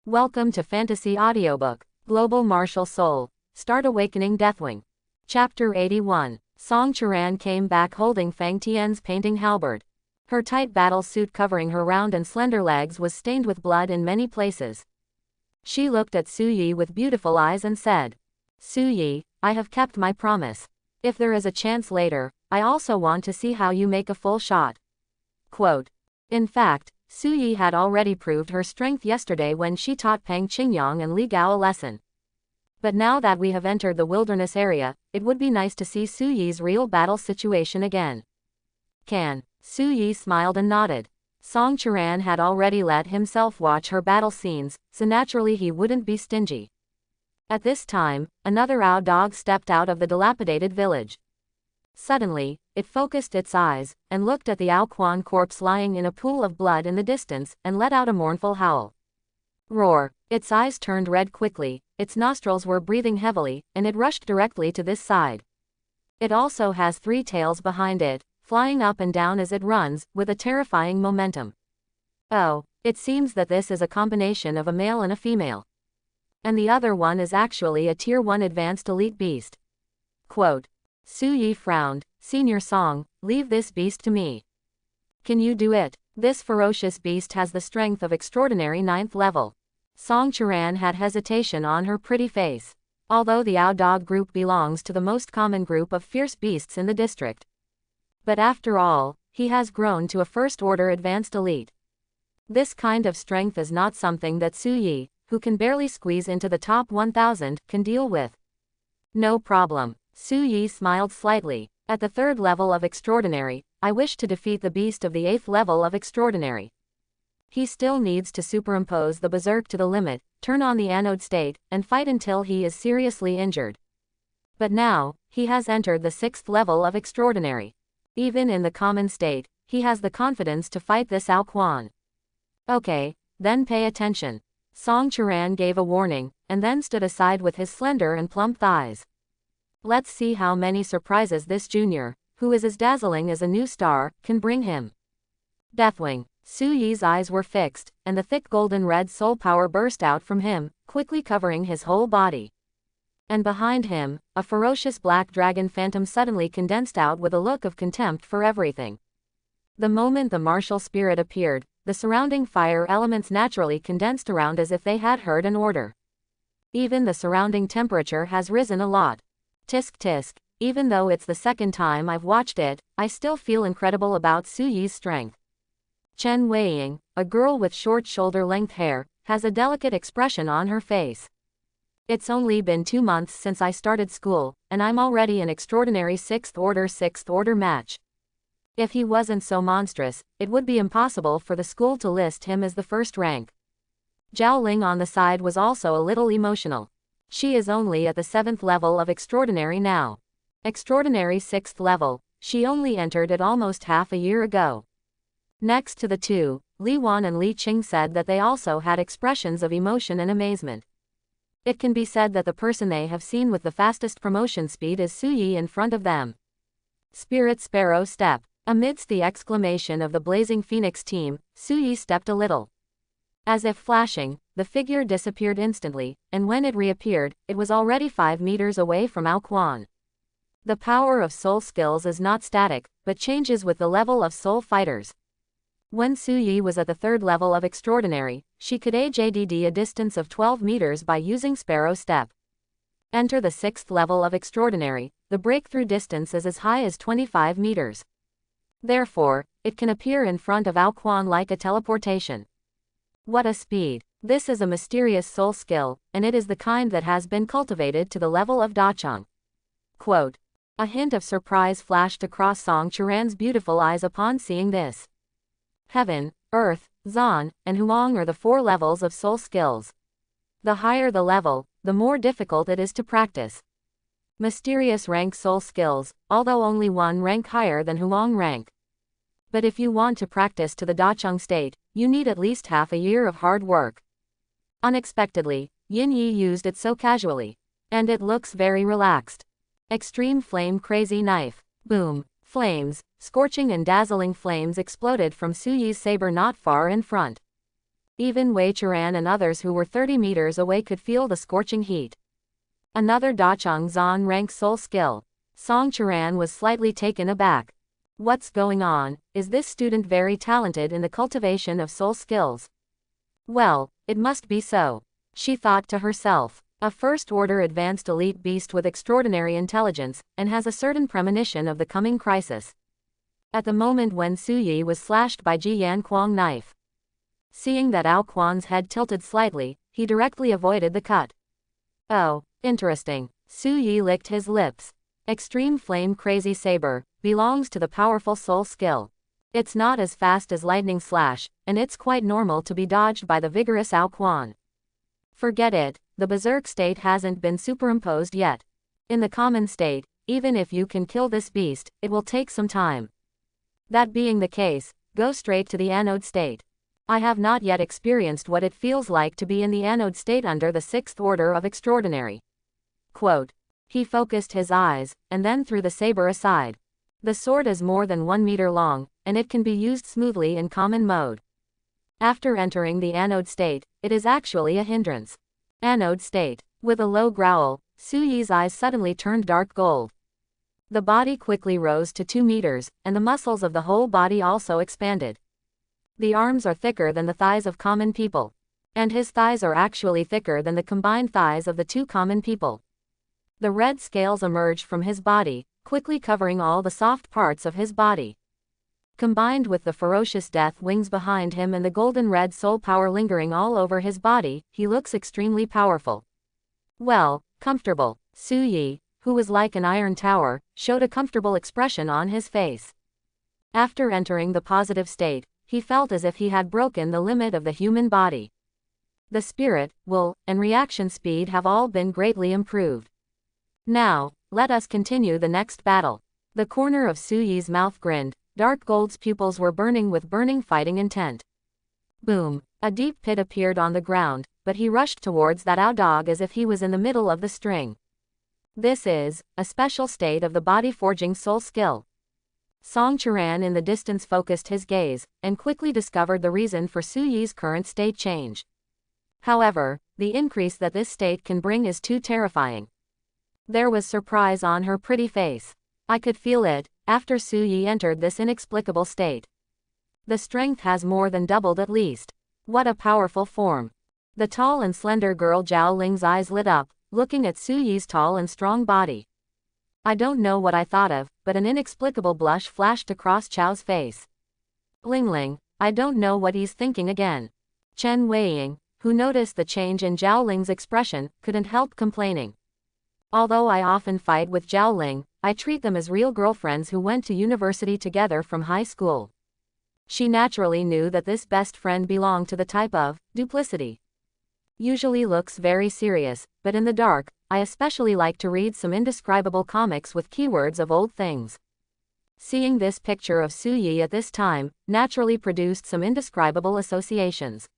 Welcome to Fantasy Audiobook, Global Martial Soul. Start Awakening Deathwing. Chapter 81. Song Churan came back holding Fang Tian's painting halberd. Her tight battle suit covering her round and slender legs was stained with blood in many places. She looked at Su Yi with beautiful eyes and said, "Su Yi, I have kept my promise. If there is a chance later, I also want to see how you make a full shot." Quote. In fact, Su Yi had already proved her strength yesterday when she taught Pang Qingyang and Li Gao a lesson. But now that we have entered the wilderness area, it would be nice to see Su Yi's real battle situation again. Can. Su Yi smiled and nodded. Song Churan had already let himself watch her battle scenes, so naturally he wouldn't be stingy. At this time, another owl dog stepped out of the dilapidated village. Suddenly, it focused its eyes, and looked at the Ao Quan corpse lying in a pool of blood in the distance, and let out a mournful howl. Roar! Its eyes turned red quickly, its nostrils were breathing heavily, and it rushed directly to this side. It also has three tails behind it, flying up and down as it runs, with a terrifying momentum. Oh, it seems that this is a combination of a male and a female. And the other one is actually a Tier 1 advanced elite beast. Quote. Su Yi frowned. Senior Song, leave this beast to me. Can you do it? This ferocious beast has the strength of extraordinary 9th level. Song Churan had hesitation on her pretty face. Although the Ao Dog group belongs to the most common group of fierce beasts in the district. But after all, he has grown to a first-order advanced elite. This kind of strength is not something that Su Yi, who can barely squeeze into the top 1000, can deal with. No problem. Su Yi smiled slightly. At the 3rd level of Extraordinary, I wish to defeat the beast of the 8th level of Extraordinary. He still needs to superimpose the Berserk to the limit, turn on the anode state, and fight until he is seriously injured. But now, he has entered the 6th level of Extraordinary. Even in the common state, he has the confidence to fight this Ao Quan. Okay, then pay attention. Song Churan gave a warning, and then stood aside with his slender and plump thighs. Let's see how many surprises this junior, who is as dazzling as a new star, can bring him. Deathwing. Su Yi's eyes were fixed, and the thick golden red soul power burst out from him, quickly covering his whole body. And behind him, a ferocious black dragon phantom suddenly condensed out with a look of contempt for everything. The moment the martial spirit appeared, the surrounding fire elements naturally condensed around as if they had heard an order. Even the surrounding temperature has risen a lot. Tisk tisk, even though it's the second time I've watched it, I still feel incredible about Su Yi's strength. Chen Weiying, a girl with short shoulder-length hair, has a delicate expression on her face. It's only been 2 months since I started school, and I'm already an extraordinary 6th order match. If he wasn't so monstrous, it would be impossible for the school to list him as the first rank. Zhao Ling on the side was also a little emotional. She is only at the 7th level of Extraordinary now. Extraordinary 6th level, she only entered it almost half a year ago. Next to the two, Li Wan and Li Qing said that they also had expressions of emotion and amazement. It can be said that the person they have seen with the fastest promotion speed is Su Yi in front of them. Spirit Sparrow step. Amidst the exclamation of the Blazing Phoenix team, Su Yi stepped a little. As if flashing, the figure disappeared instantly, and when it reappeared, it was already 5 meters away from Ao Quan. The power of soul skills is not static, but changes with the level of soul fighters. When Su Yi was at the 3rd level of Extraordinary, she could AJDD a distance of 12 meters by using Sparrow Step. Enter the 6th level of Extraordinary, the breakthrough distance is as high as 25 meters. Therefore, it can appear in front of Ao Quan like a teleportation. What a speed! This is a mysterious soul skill, and it is the kind that has been cultivated to the level of Dacheng. Quote. A hint of surprise flashed across Song Churan's beautiful eyes upon seeing this. Heaven, Earth, Zan, and Huang are the 4 levels of soul skills. The higher the level, the more difficult it is to practice. Mysterious rank soul skills, although only 1 rank higher than Huang rank. But if you want to practice to the Dacheng state, you need at least half a year of hard work. Unexpectedly, Yin Yi used it so casually. And it looks very relaxed. Extreme Flame Crazy Knife. Boom. Flames, scorching and dazzling flames exploded from Su Yi's saber not far in front. Even Wei Churan and others who were 30 meters away could feel the scorching heat. Another Dacheng Zan rank soul skill. Song Churan was slightly taken aback. What's going on? Is this student very talented in the cultivation of soul skills? Well, it must be so. She thought to herself. A first-order advanced elite beast with extraordinary intelligence, and has a certain premonition of the coming crisis. At the moment when Su Yi was slashed by Ji Yanquang knife. Seeing that Ao Quan's head tilted slightly, he directly avoided the cut. Oh, interesting. Su Yi licked his lips. Extreme Flame Crazy Saber belongs to the powerful soul skill. It's not as fast as Lightning Slash, and it's quite normal to be dodged by the vigorous Ao Quan. Forget it, the berserk state hasn't been superimposed yet. In the common state, even if you can kill this beast, it will take some time. That being the case, go straight to the anode state. I have not yet experienced what it feels like to be in the anode state under the sixth order of extraordinary. Quote. He focused his eyes, and then threw the saber aside. The sword is more than 1 meter long, and it can be used smoothly in common mode. After entering the anode state, it is actually a hindrance. Anode state. With a low growl, Su Yi's eyes suddenly turned dark gold. The body quickly rose to 2 meters, and the muscles of the whole body also expanded. The arms are thicker than the thighs of common people. And his thighs are actually thicker than the combined thighs of the 2 common people. The red scales emerged from his body, quickly covering all the soft parts of his body. Combined with the ferocious death wings behind him and the golden red soul power lingering all over his body, he looks extremely powerful. Well, comfortable. Su Yi, who was like an iron tower, showed a comfortable expression on his face. After entering the positive state, he felt as if he had broken the limit of the human body. The spirit, will, and reaction speed have all been greatly improved. Now, let us continue the next battle. The corner of Su Yi's mouth grinned. Dark Gold's pupils were burning with burning fighting intent. Boom! A deep pit appeared on the ground, but he rushed towards that Ao dog as if he was in the middle of the string. This is a special state of the body forging soul skill. Song Churan in the distance focused his gaze, and quickly discovered the reason for Su Yi's current state change. However, the increase that this state can bring is too terrifying. There was surprise on her pretty face. I could feel it, after Su Yi entered this inexplicable state. The strength has more than doubled at least. What a powerful form. The tall and slender girl Zhao Ling's eyes lit up, looking at Su Yi's tall and strong body. I don't know what I thought of, but an inexplicable blush flashed across Chao's face. Ling, I don't know what he's thinking again. Chen Weiying, who noticed the change in Zhao Ling's expression, couldn't help complaining. Although I often fight with Zhao Ling, I treat them as real girlfriends who went to university together from high school. She naturally knew that this best friend belonged to the type of duplicity. Usually looks very serious, but in the dark, I especially like to read some indescribable comics with keywords of old things. Seeing this picture of Su Yi at this time, naturally produced some indescribable associations.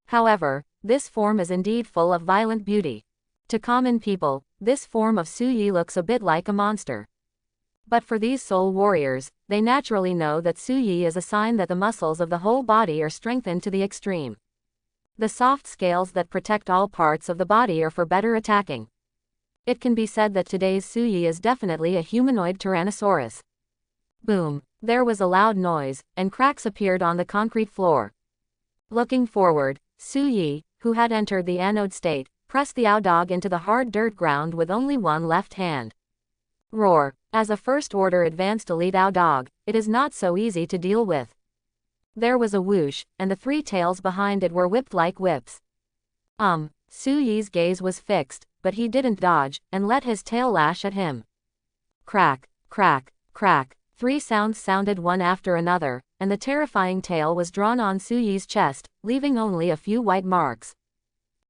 However, this form is indeed full of violent beauty. To common people, this form of Su Yi looks a bit like a monster. But for these soul warriors, they naturally know that Su Yi is a sign that the muscles of the whole body are strengthened to the extreme. The soft scales that protect all parts of the body are for better attacking. It can be said that today's Su Yi is definitely a humanoid Tyrannosaurus. Boom! There was a loud noise, and cracks appeared on the concrete floor. Looking forward, Su Yi, who had entered the anode state, pressed the Ao dog into the hard dirt ground with only one left hand. Roar! As a first-order advanced elite Ao dog, it is not so easy to deal with. There was a whoosh, and the 3 tails behind it were whipped like whips. Su Yi's gaze was fixed, but he didn't dodge, and let his tail lash at him. Crack, crack, crack. 3 sounds sounded one after another, and the terrifying tail was drawn on Su Yi's chest, leaving only a few white marks.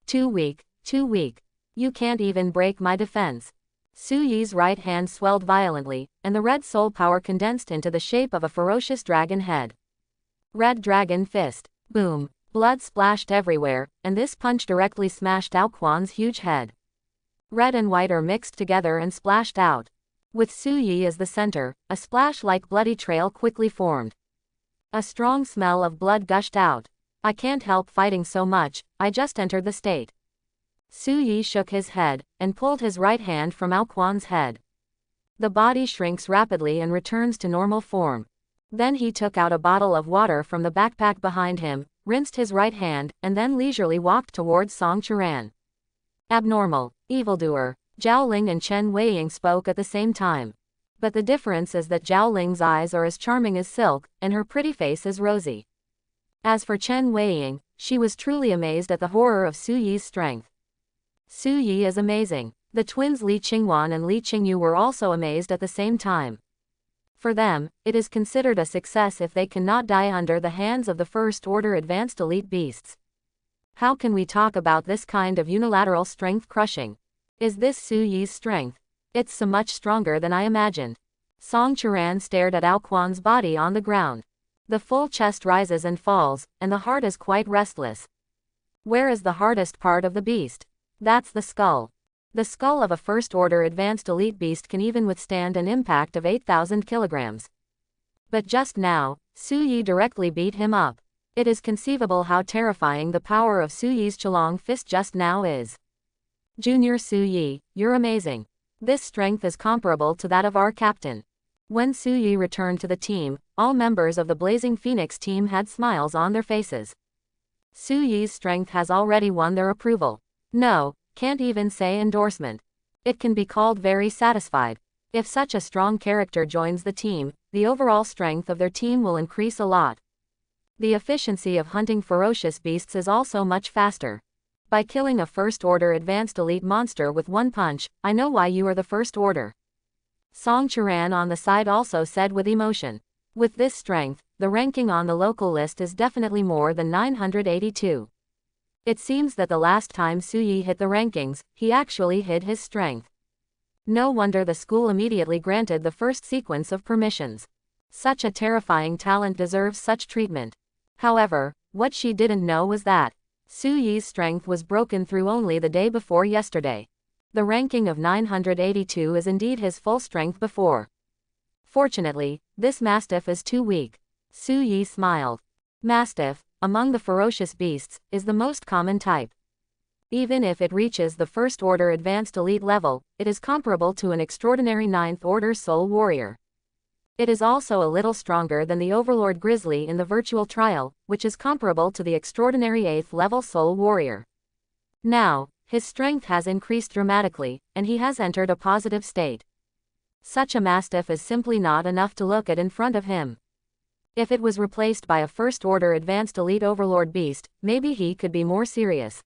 Too weak. Too weak. You can't even break my defense. Su Yi's right hand swelled violently, and the red soul power condensed into the shape of a ferocious dragon head. Red dragon fist. Boom. Blood splashed everywhere, and this punch directly smashed Ao Quan's huge head. Red and white are mixed together and splashed out. With Su Yi as the center, a splash-like bloody trail quickly formed. A strong smell of blood gushed out. I can't help fighting so much, I just entered the state. Su Yi shook his head, and pulled his right hand from Ao Quan's head. The body shrinks rapidly and returns to normal form. Then he took out a bottle of water from the backpack behind him, rinsed his right hand, and then leisurely walked towards Song Churan. Abnormal, evildoer, Zhao Ling and Chen Weiying spoke at the same time. But the difference is that Zhao Ling's eyes are as charming as silk, and her pretty face is rosy. As for Chen Weiying, she was truly amazed at the horror of Su Yi's strength. Su Yi is amazing. The twins Li Qingwan and Li Qingyu were also amazed at the same time. For them, it is considered a success if they cannot die under the hands of the first-order advanced elite beasts. How can we talk about this kind of unilateral strength crushing? Is this Su Yi's strength? It's so much stronger than I imagined. Song Churan stared at Ao Quan's body on the ground. The full chest rises and falls, and the heart is quite restless. Where is the hardest part of the beast? That's the skull. The skull of a first-order advanced elite beast can even withstand an impact of 8,000 kilograms. But just now, Su Yi directly beat him up. It is conceivable how terrifying the power of Su Yi's Chelong fist just now is. Junior Su Yi, you're amazing. This strength is comparable to that of our captain. When Su Yi returned to the team, all members of the Blazing Phoenix team had smiles on their faces. Su Yi's strength has already won their approval. No, can't even say endorsement. It can be called very satisfied. If such a strong character joins the team, the overall strength of their team will increase a lot. The efficiency of hunting ferocious beasts is also much faster. By killing a first-order advanced elite monster with one punch, I know why you are the first order. Song Churan on the side also said with emotion. With this strength, the ranking on the local list is definitely more than 982. It seems that the last time Su Yi hit the rankings, he actually hid his strength. No wonder the school immediately granted the first sequence of permissions. Such a terrifying talent deserves such treatment. However, what she didn't know was that Su Yi's strength was broken through only the day before yesterday. The ranking of 982 is indeed his full strength before. Fortunately, this mastiff is too weak. Su Yi smiled. Mastiff, among the ferocious beasts, is the most common type. Even if it reaches the first-order advanced elite level, it is comparable to an extraordinary 9th-order soul warrior. It is also a little stronger than the Overlord Grizzly in the virtual trial, which is comparable to the extraordinary 8th-level soul warrior. Now, his strength has increased dramatically, and he has entered a positive state. Such a mastiff is simply not enough to look at in front of him. If it was replaced by a first-order advanced elite overlord beast, maybe he could be more serious.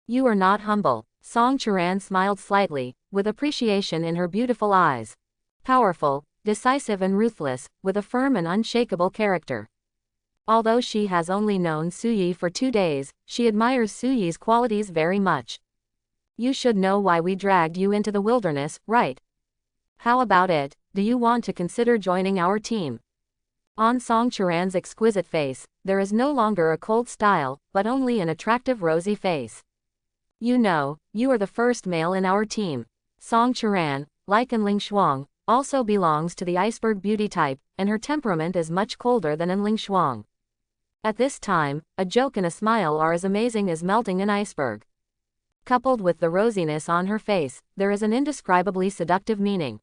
You are not humble. Song Churan smiled slightly, with appreciation in her beautiful eyes. Powerful, decisive and ruthless, with a firm and unshakable character. Although she has only known Su Yi for 2 days, she admires Su Yi's qualities very much. You should know why we dragged you into the wilderness, right? How about it, do you want to consider joining our team? On Song Churan's exquisite face, there is no longer a cold style, but only an attractive rosy face. You know, you are the first male in our team. Song Churan, like Enling Shuang, also belongs to the iceberg beauty type, and her temperament is much colder than Enling Shuang. At this time, a joke and a smile are as amazing as melting an iceberg. Coupled with the rosiness on her face, there is an indescribably seductive meaning.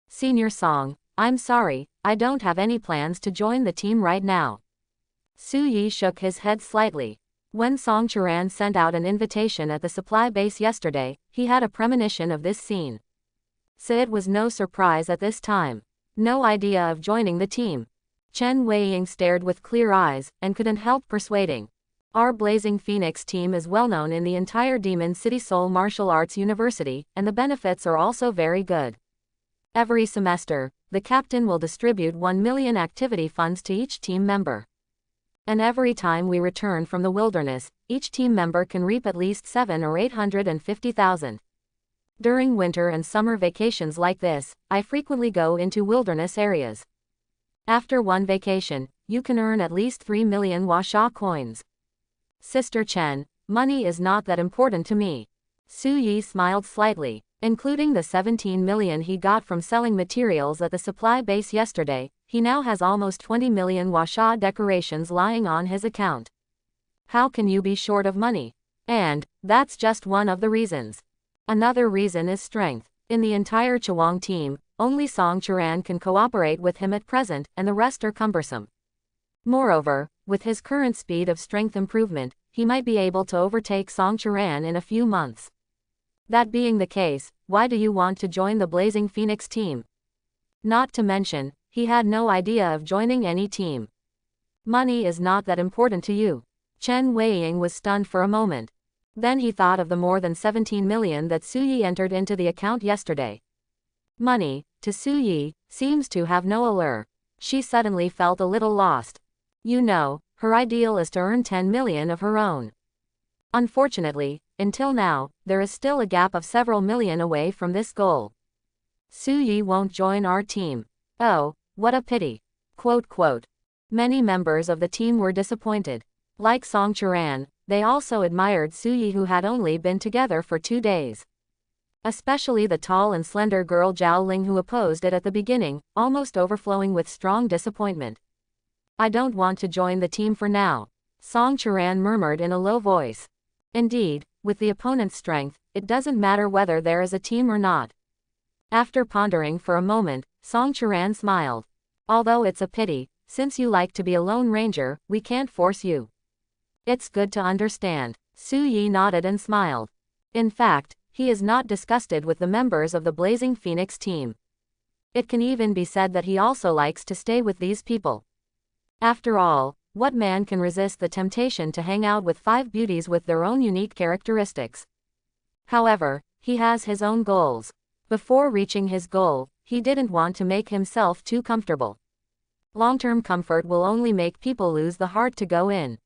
Senior Song, I'm sorry, I don't have any plans to join the team right now. Su Yi shook his head slightly. When Song Churan sent out an invitation at the supply base yesterday, he had a premonition of this scene. So it was no surprise at this time. No idea of joining the team. Chen Weiying stared with clear eyes, and couldn't help persuading. Our Blazing Phoenix team is well known in the entire Demon City Soul Martial Arts University, and the benefits are also very good. Every semester, the captain will distribute 1 million activity funds to each team member. And every time we return from the wilderness, each team member can reap at least 7 or 850,000. During winter and summer vacations like this, I frequently go into wilderness areas. After one vacation, you can earn at least 3 million Huasha coins. Sister Chen, money is not that important to me. Su Yi smiled slightly. Including the 17 million he got from selling materials at the supply base yesterday, he now has almost 20 million Huasha decorations lying on his account. How can you be short of money? And that's just one of the reasons. Another reason is strength. In the entire Chawang team, only Song Chiran can cooperate with him at present, and the rest are cumbersome. Moreover, with his current speed of strength improvement, he might be able to overtake Song Chiran in a few months. That being the case, why do you want to join the Blazing Phoenix team? Not to mention, he had no idea of joining any team. Money is not that important to you. Chen Weiying was stunned for a moment. Then he thought of the more than 17 million that Su Yi entered into the account yesterday. Money, to Su Yi, seems to have no allure. She suddenly felt a little lost. You know, her ideal is to earn 10 million of her own. Unfortunately, until now, there is still a gap of several million away from this goal. Su Yi won't join our team. Oh, what a pity. Quote, quote. Many members of the team were disappointed. Like Song Chiran, they also admired Su Yi, who had only been together for 2 days. Especially the tall and slender girl Zhao Ling, who opposed it at the beginning, almost overflowing with strong disappointment. I don't want to join the team for now, Song Chiran murmured in a low voice. Indeed, with the opponent's strength, it doesn't matter whether there is a team or not. After pondering for a moment, Song Chiran smiled. Although it's a pity, since you like to be a lone ranger, we can't force you. It's good to understand. Su Yi nodded and smiled. In fact, he is not disgusted with the members of the Blazing Phoenix team. It can even be said that he also likes to stay with these people. After all, what man can resist the temptation to hang out with 5 beauties with their own unique characteristics? However, he has his own goals. Before reaching his goal, he didn't want to make himself too comfortable. Long-term comfort will only make people lose the heart to go in.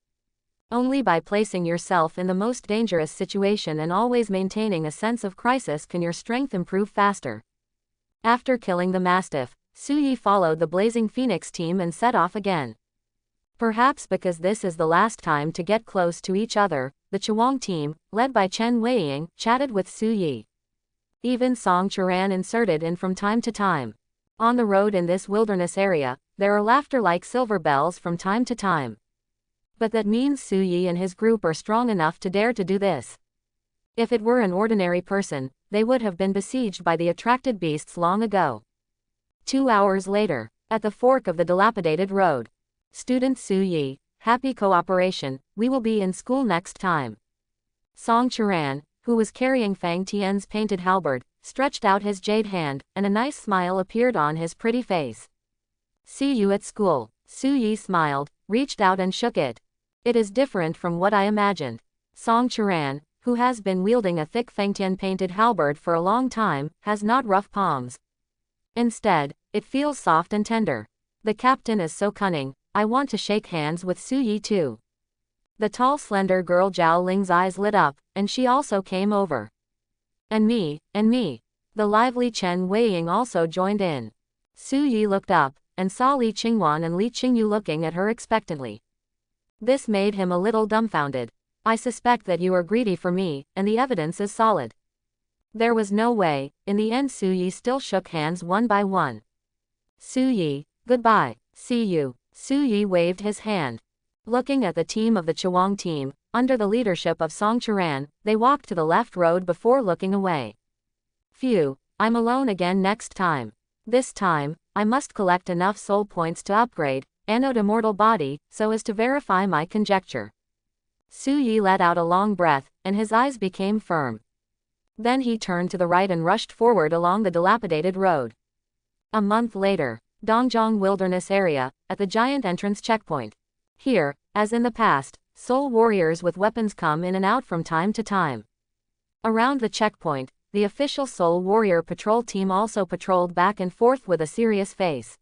Only by placing yourself in the most dangerous situation and always maintaining a sense of crisis can your strength improve faster. After killing the Mastiff, Su Yi followed the Blazing Phoenix team and set off again. Perhaps because this is the last time to get close to each other, the Chawang team, led by Chen Weiying, chatted with Su Yi. Even Song Chiran inserted in from time to time. On the road in this wilderness area, there are laughter like silver bells from time to time. But that means Su Yi and his group are strong enough to dare to do this. If it were an ordinary person, they would have been besieged by the attracted beasts long ago. 2 hours later, at the fork of the dilapidated road. Student Su Yi, happy cooperation, we will be in school next time. Song Chiran, who was carrying Fang Tian's painted halberd, stretched out his jade hand, and a nice smile appeared on his pretty face. See you at school. Su Yi smiled, reached out and shook it. It is different from what I imagined. Song Chiran, who has been wielding a thick Fangtian painted halberd for a long time, has not rough palms. Instead, it feels soft and tender. The captain is so cunning, I want to shake hands with Su Yi too. The tall slender girl Zhao Ling's eyes lit up, and she also came over. And me. The lively Chen Weiying also joined in. Su Yi looked up, and saw Li Qingwan and Li Qingyu looking at her expectantly. This made him a little dumbfounded. I suspect that you are greedy for me, and the evidence is solid. There was no way. In the end Su Yi still shook hands one by one. Su Yi, goodbye, see you. Su Yi waved his hand. Looking at the team of the Chawang team, under the leadership of Song Chiran, they walked to the left road before looking away. Phew, I'm alone again next time. This time, I must collect enough soul points to upgrade Anode Immortal Body, so as to verify my conjecture. Su Yi let out a long breath, and his eyes became firm. Then he turned to the right and rushed forward along the dilapidated road. A month later, Dongjiang Wilderness Area, at the giant entrance checkpoint. Here, as in the past, soul warriors with weapons come in and out from time to time. Around the checkpoint, the official soul warrior patrol team also patrolled back and forth with a serious face.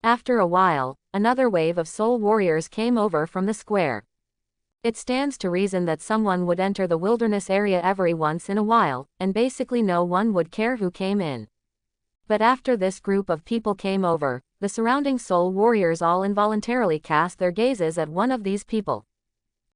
After a while, another wave of soul warriors came over from the square. It stands to reason that someone would enter the wilderness area every once in a while, and basically no one would care who came in. But after this group of people came over, the surrounding soul warriors all involuntarily cast their gazes at one of these people.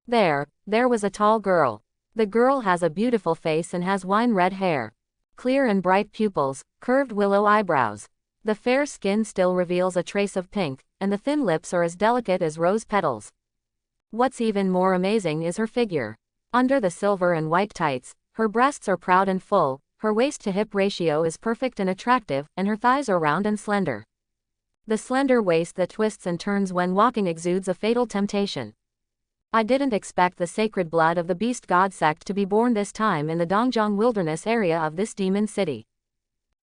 There was a tall girl. The girl has a beautiful face and has wine-red hair. Clear and bright pupils, curved willow eyebrows. The fair skin still reveals a trace of pink, and the thin lips are as delicate as rose petals. What's even more amazing is her figure. Under the silver and white tights, her breasts are proud and full, her waist-to-hip ratio is perfect and attractive, and her thighs are round and slender. The slender waist that twists and turns when walking exudes a fatal temptation. I didn't expect the sacred blood of the beast god sect to be born this time in the Dongjong wilderness area of this demon city.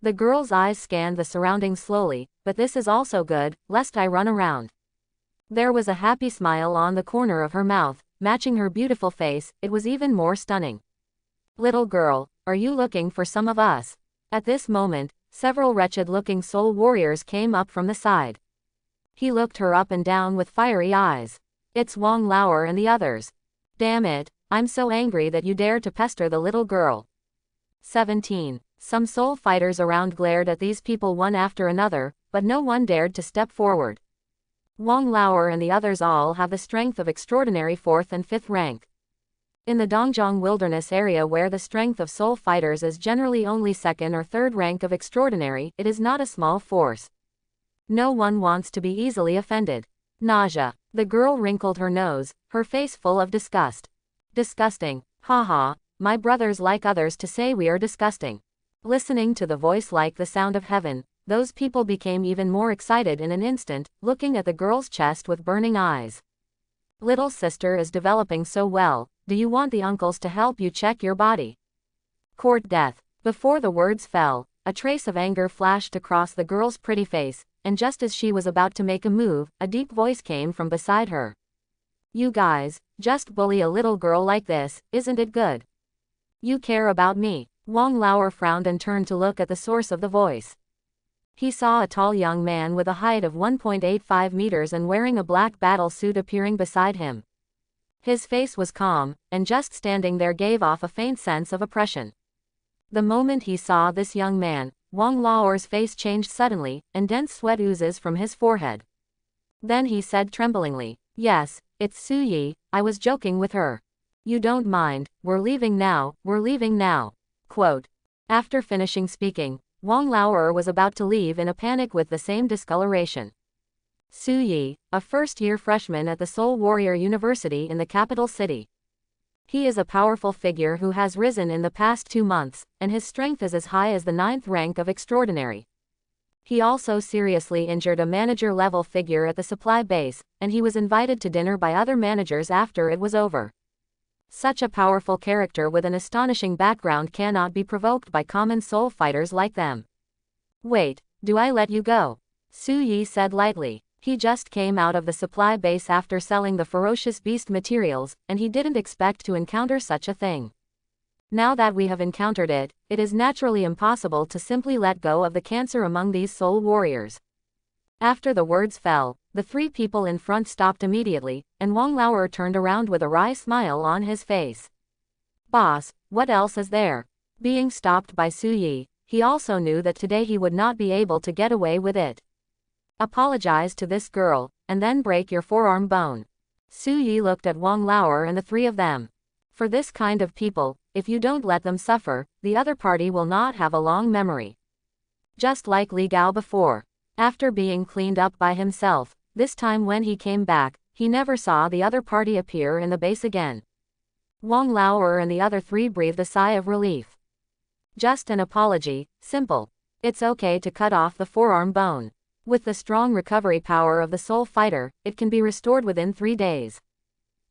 The girl's eyes scanned the surroundings slowly, but this is also good, lest I run around. There was a happy smile on the corner of her mouth, matching her beautiful face. It was even more stunning. Little girl, are you looking for some of us? At this moment, several wretched-looking soul warriors came up from the side. He looked her up and down with fiery eyes. It's Wang Lauer and the others. Damn it, I'm so angry that you dare to pester the little girl. 17. Some soul fighters around glared at these people one after another, but no one dared to step forward. Wang Lauer and the others all have the strength of extraordinary 4th and 5th rank. In the Dongjong wilderness area where the strength of soul fighters is generally only 2nd or 3rd rank of extraordinary, it is not a small force. No one wants to be easily offended. Nausea. The girl wrinkled her nose, her face full of disgust. Disgusting. Haha, my brothers like others to say we are disgusting. Listening to the voice like the sound of heaven, those people became even more excited in an instant, looking at the girl's chest with burning eyes. Little sister is developing so well, do you want the uncles to help you check your body? Court death. Before the words fell, a trace of anger flashed across the girl's pretty face, and just as she was about to make a move, a deep voice came from beside her. You guys, just bully a little girl like this, isn't it good? You care about me. Wang Lauer frowned and turned to look at the source of the voice. He saw a tall young man with a height of 1.85 meters and wearing a black battle suit appearing beside him. His face was calm, and just standing there gave off a faint sense of oppression. The moment he saw this young man, Wang Lauer's face changed suddenly, and dense sweat oozes from his forehead. Then he said tremblingly, yes, it's Su Yi, I was joking with her. You don't mind, we're leaving now. Quote. After finishing speaking, Wang Lauer was about to leave in a panic with the same discoloration. Su Yi, a first-year freshman at the Soul Warrior University in the capital city. He is a powerful figure who has risen in the past 2 months, and his strength is as high as the 9th rank of extraordinary. He also seriously injured a manager-level figure at the supply base, and he was invited to dinner by other managers after it was over. Such a powerful character with an astonishing background cannot be provoked by common soul fighters like them. Wait, do I let you go? Su Yi said lightly. He just came out of the supply base after selling the ferocious beast materials, and he didn't expect to encounter such a thing. Now that we have encountered it, it is naturally impossible to simply let go of the cancer among these soul warriors. After the words fell, the 3 people in front stopped immediately, and Wang Lauer turned around with a wry smile on his face. Boss, what else is there? Being stopped by Su Yi, he also knew that today he would not be able to get away with it. Apologize to this girl, and then break your forearm bone. Su Yi looked at Wang Lauer and the 3 of them. For this kind of people, if you don't let them suffer, the other party will not have a long memory. Just like Li Gao before. After being cleaned up by himself, this time when he came back, he never saw the other party appear in the base again. Wang Lauer and the other 3 breathed a sigh of relief. Just an apology, simple. It's okay to cut off the forearm bone. With the strong recovery power of the soul fighter, it can be restored within 3 days.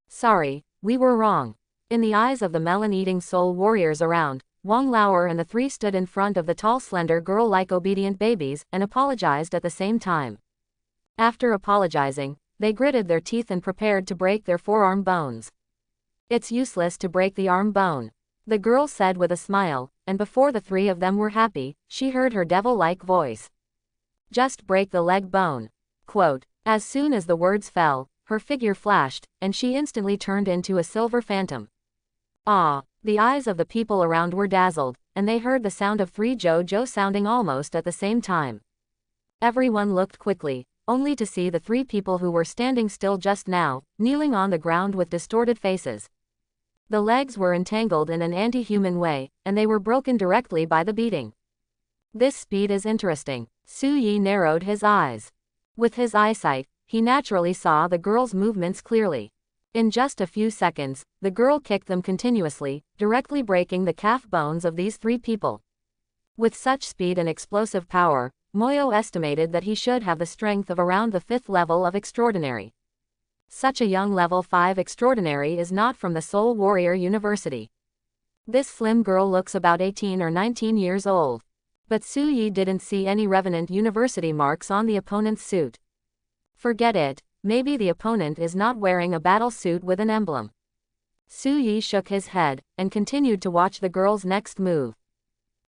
Sorry, we were wrong. In the eyes of the melon-eating soul warriors around, Wang Lauer and the 3 stood in front of the tall slender girl like obedient babies, and apologized at the same time. After apologizing, they gritted their teeth and prepared to break their forearm bones. It's useless to break the arm bone, the girl said with a smile, and before the 3 of them were happy, she heard her devil-like voice. Just break the leg bone. Quote. As soon as the words fell, her figure flashed, and she instantly turned into a silver phantom. Ah, the eyes of the people around were dazzled, and they heard the sound of 3 jo sounding almost at the same time. Everyone looked quickly, only to see the 3 people who were standing still just now, kneeling on the ground with distorted faces. The legs were entangled in an anti-human way, and they were broken directly by the beating. This speed is interesting. Su Yi narrowed his eyes. With his eyesight, he naturally saw the girl's movements clearly. In just a few seconds, the girl kicked them continuously, directly breaking the calf bones of these 3 people. With such speed and explosive power, Moyo estimated that he should have the strength of around the 5th level of Extraordinary. Such a young level 5 Extraordinary is not from the Soul Warrior University. This slim girl looks about 18 or 19 years old. But Su Yi didn't see any Revenant University marks on the opponent's suit. Forget it, maybe the opponent is not wearing a battle suit with an emblem. Su Yi shook his head, and continued to watch the girl's next move.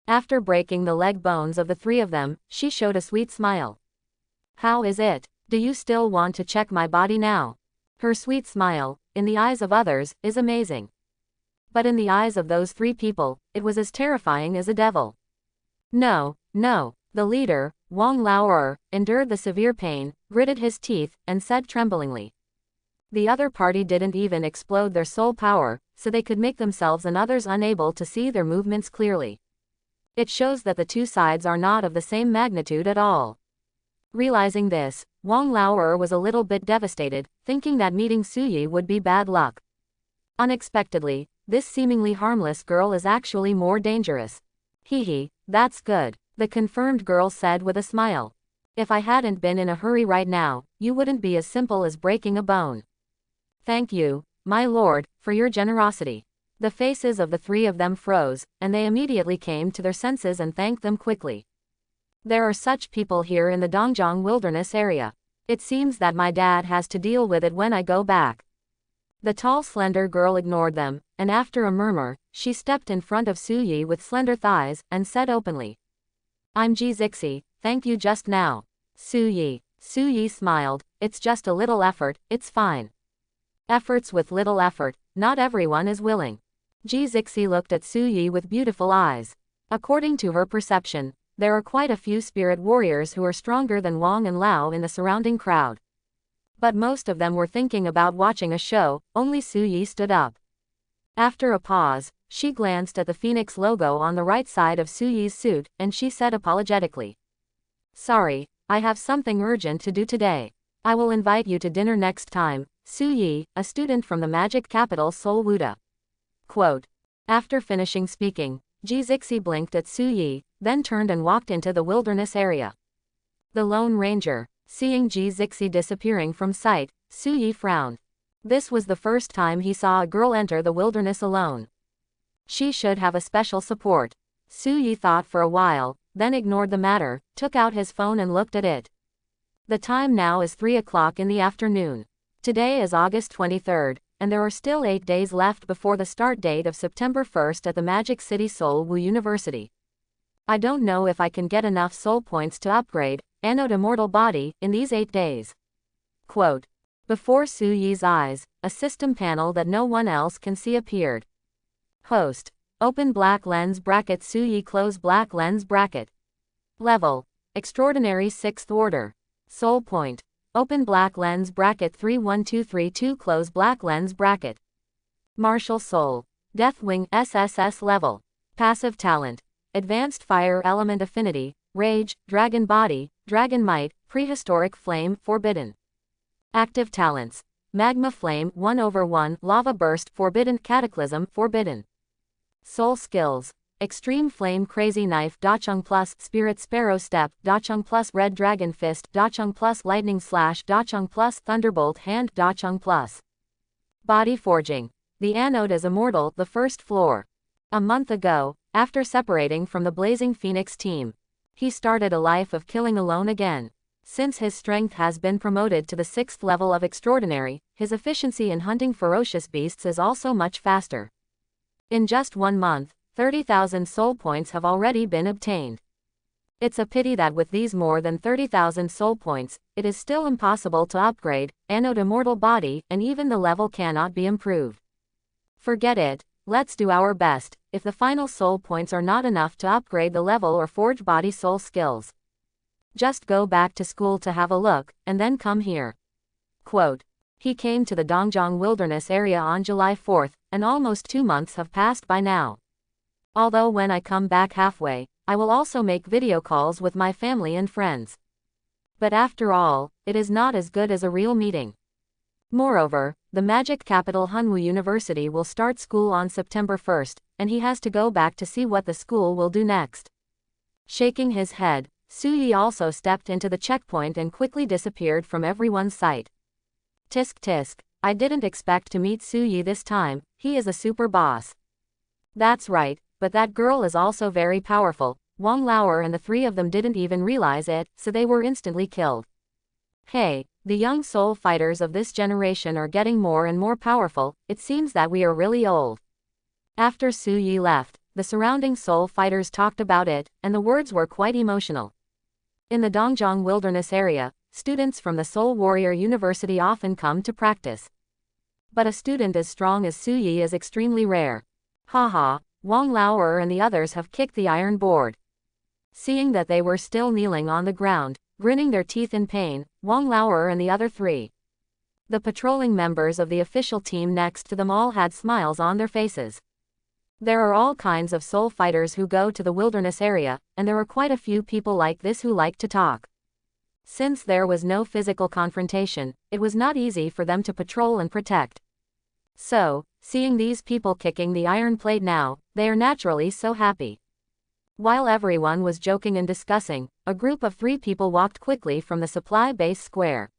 After breaking the leg bones of the 3 of them, she showed a sweet smile. "How is it? Do you still want to check my body now?" Her sweet smile, in the eyes of others, is amazing. But in the eyes of those 3 people, it was as terrifying as a devil. No, no. The leader, Wang Laoer, endured the severe pain, gritted his teeth, and said tremblingly. The other party didn't even explode their soul power, so they could make themselves and others unable to see their movements clearly. It shows that the 2 sides are not of the same magnitude at all. Realizing this, Wang Laoer was a little bit devastated, thinking that meeting Su Yi would be bad luck. Unexpectedly, this seemingly harmless girl is actually more dangerous. Hee, that's good, the confirmed girl said with a smile. If I hadn't been in a hurry right now, you wouldn't be as simple as breaking a bone. Thank you, my lord, for your generosity. The faces of the 3 of them froze, and they immediately came to their senses and thanked them quickly. There are such people here in the Dongjiang Wilderness area. It seems that my dad has to deal with it when I go back. The tall slender girl ignored them, and after a murmur, she stepped in front of Su Yi with slender thighs, and said openly. I'm Ji Zixi, thank you just now. Su Yi smiled, it's just a little effort, it's fine. Efforts with little effort, not everyone is willing. Ji Zixi looked at Su Yi with beautiful eyes. According to her perception, there are quite a few spirit warriors who are stronger than Wang and Lao in the surrounding crowd. But most of them were thinking about watching a show. Only Su Yi stood up. After a pause, she glanced at the phoenix logo on the right side of Su Yi's suit, and she said apologetically. Sorry, I have something urgent to do today. I will invite you to dinner next time. Su Yi, a student from the magic capital Seoul Wuda. Quote. After finishing speaking, Ji Zixi blinked at Su Yi, then turned and walked into the wilderness area. The Lone Ranger. Seeing Ji Zixi disappearing from sight, Su Yi frowned. This was the first time he saw a girl enter the wilderness alone. She should have a special support. Su Yi thought for a while, then ignored the matter, took out his phone and looked at it. The time now is 3 o'clock in the afternoon. Today is August 23rd, and there are still 8 days left before the start date of September 1st at the Magic City Seoul Wu University. I don't know if I can get enough soul points to upgrade Anode Immortal Body in these 8 days. Quote. Before Su Yi's eyes, a system panel that no one else can see appeared. Host. Open black lens bracket Su Yi close black lens bracket. Level. Extraordinary 6th order. Soul point. Open black lens bracket 31232 close black lens bracket. Martial soul. Deathwing SSS level. Passive talent. Advanced fire element affinity, rage, dragon body, dragon might, prehistoric flame, forbidden. Active talents. Magma flame 1/1, lava burst, forbidden, cataclysm, forbidden. Soul skills. Extreme flame crazy knife Dachung plus spirit sparrow step Dachung plus red dragon fist Dachung plus lightning slash Dachung plus thunderbolt hand Dachung plus. Body forging. The anode is immortal, the 1st floor. A month ago, after separating from the Blazing Phoenix team, he started a life of killing alone again. Since his strength has been promoted to the 6th level of Extraordinary, his efficiency in hunting ferocious beasts is also much faster. In just 1 month, 30,000 soul points have already been obtained. It's a pity that with these more than 30,000 soul points, it is still impossible to upgrade Anode Immortal Body, and even the level cannot be improved. Forget it, let's do our best. If the final soul points are not enough to upgrade the level or forge body soul skills, just go back to school to have a look, and then come here. Quote. He came to the Dongjiang Wilderness area on July 4th, and almost 2 months have passed by now. Although when I come back halfway, I will also make video calls with my family and friends. But after all, it is not as good as a real meeting. Moreover, the magic capital Hunwu University will start school on September 1st, and he has to go back to see what the school will do next. Shaking his head, Suyi also stepped into the checkpoint and quickly disappeared from everyone's sight. Tisk tisk, I didn't expect to meet Suyi this time, he is a super boss. That's right, but that girl is also very powerful. Wang Lauer and the three of them didn't even realize it, so they were instantly killed. Hey, the young soul fighters of this generation are getting more and more powerful, it seems that we are really old. After Suyi left, the surrounding soul fighters talked about it, and the words were quite emotional. In the Dongjiang Wilderness area, students from the Soul Warrior University often come to practice. But a student as strong as Suyi is extremely rare. Haha, Wang Lauer and the others have kicked the iron board. Seeing that they were still kneeling on the ground, grinning their teeth in pain, Wang Lauer and the other three, the patrolling members of the official team next to them, all had smiles on their faces. There are all kinds of soul fighters who go to the wilderness area, and there are quite a few people like this who like to talk. Since there was no physical confrontation, it was not easy for them to patrol and protect. So, seeing these people kicking the iron plate now, they are naturally so happy. While everyone was joking and discussing, a group of 3 people walked quickly from the supply base square.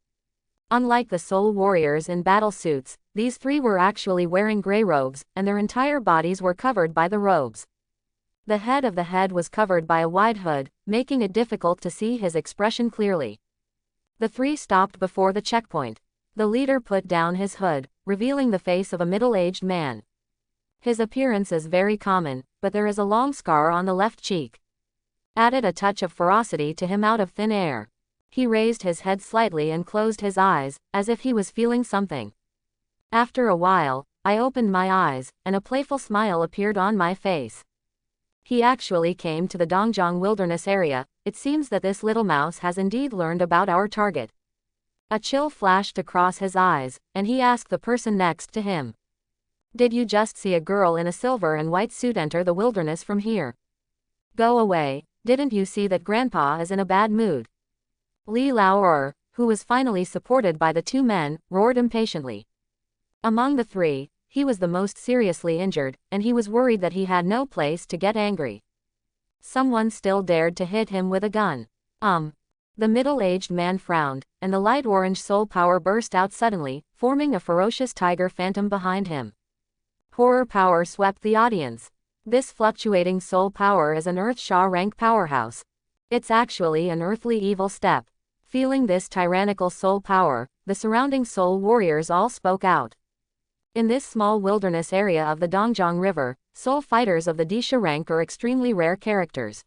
Unlike the soul warriors in battle suits, these 3 were actually wearing gray robes, and their entire bodies were covered by the robes. The head of the head was covered by a wide hood, making it difficult to see his expression clearly. The 3 stopped before the checkpoint. The leader put down his hood, revealing the face of a middle-aged man. His appearance is very common, but there is a long scar on the left cheek. Added a touch of ferocity to him out of thin air. He raised his head slightly and closed his eyes, as if he was feeling something. After a while, I opened my eyes, and a playful smile appeared on my face. He actually came to the Dongjiang Wilderness area. It seems that this little mouse has indeed learned about our target. A chill flashed across his eyes, and he asked the person next to him. Did you just see a girl in a silver and white suit enter the wilderness from here? Go away, didn't you see that Grandpa is in a bad mood? Li Laoer, who was finally supported by the 2 men, roared impatiently. Among the 3, he was the most seriously injured, and he was worried that he had no place to get angry. Someone still dared to hit him with a gun. The middle-aged man frowned, and the light orange soul power burst out suddenly, forming a ferocious tiger phantom behind him. Horror power swept the audience. This fluctuating soul power is an Earth Sha rank powerhouse. It's actually an earthly evil step. Feeling this tyrannical soul power, the surrounding soul warriors all spoke out. In this small wilderness area of the Dongjiang River, soul fighters of the Disha rank are extremely rare characters.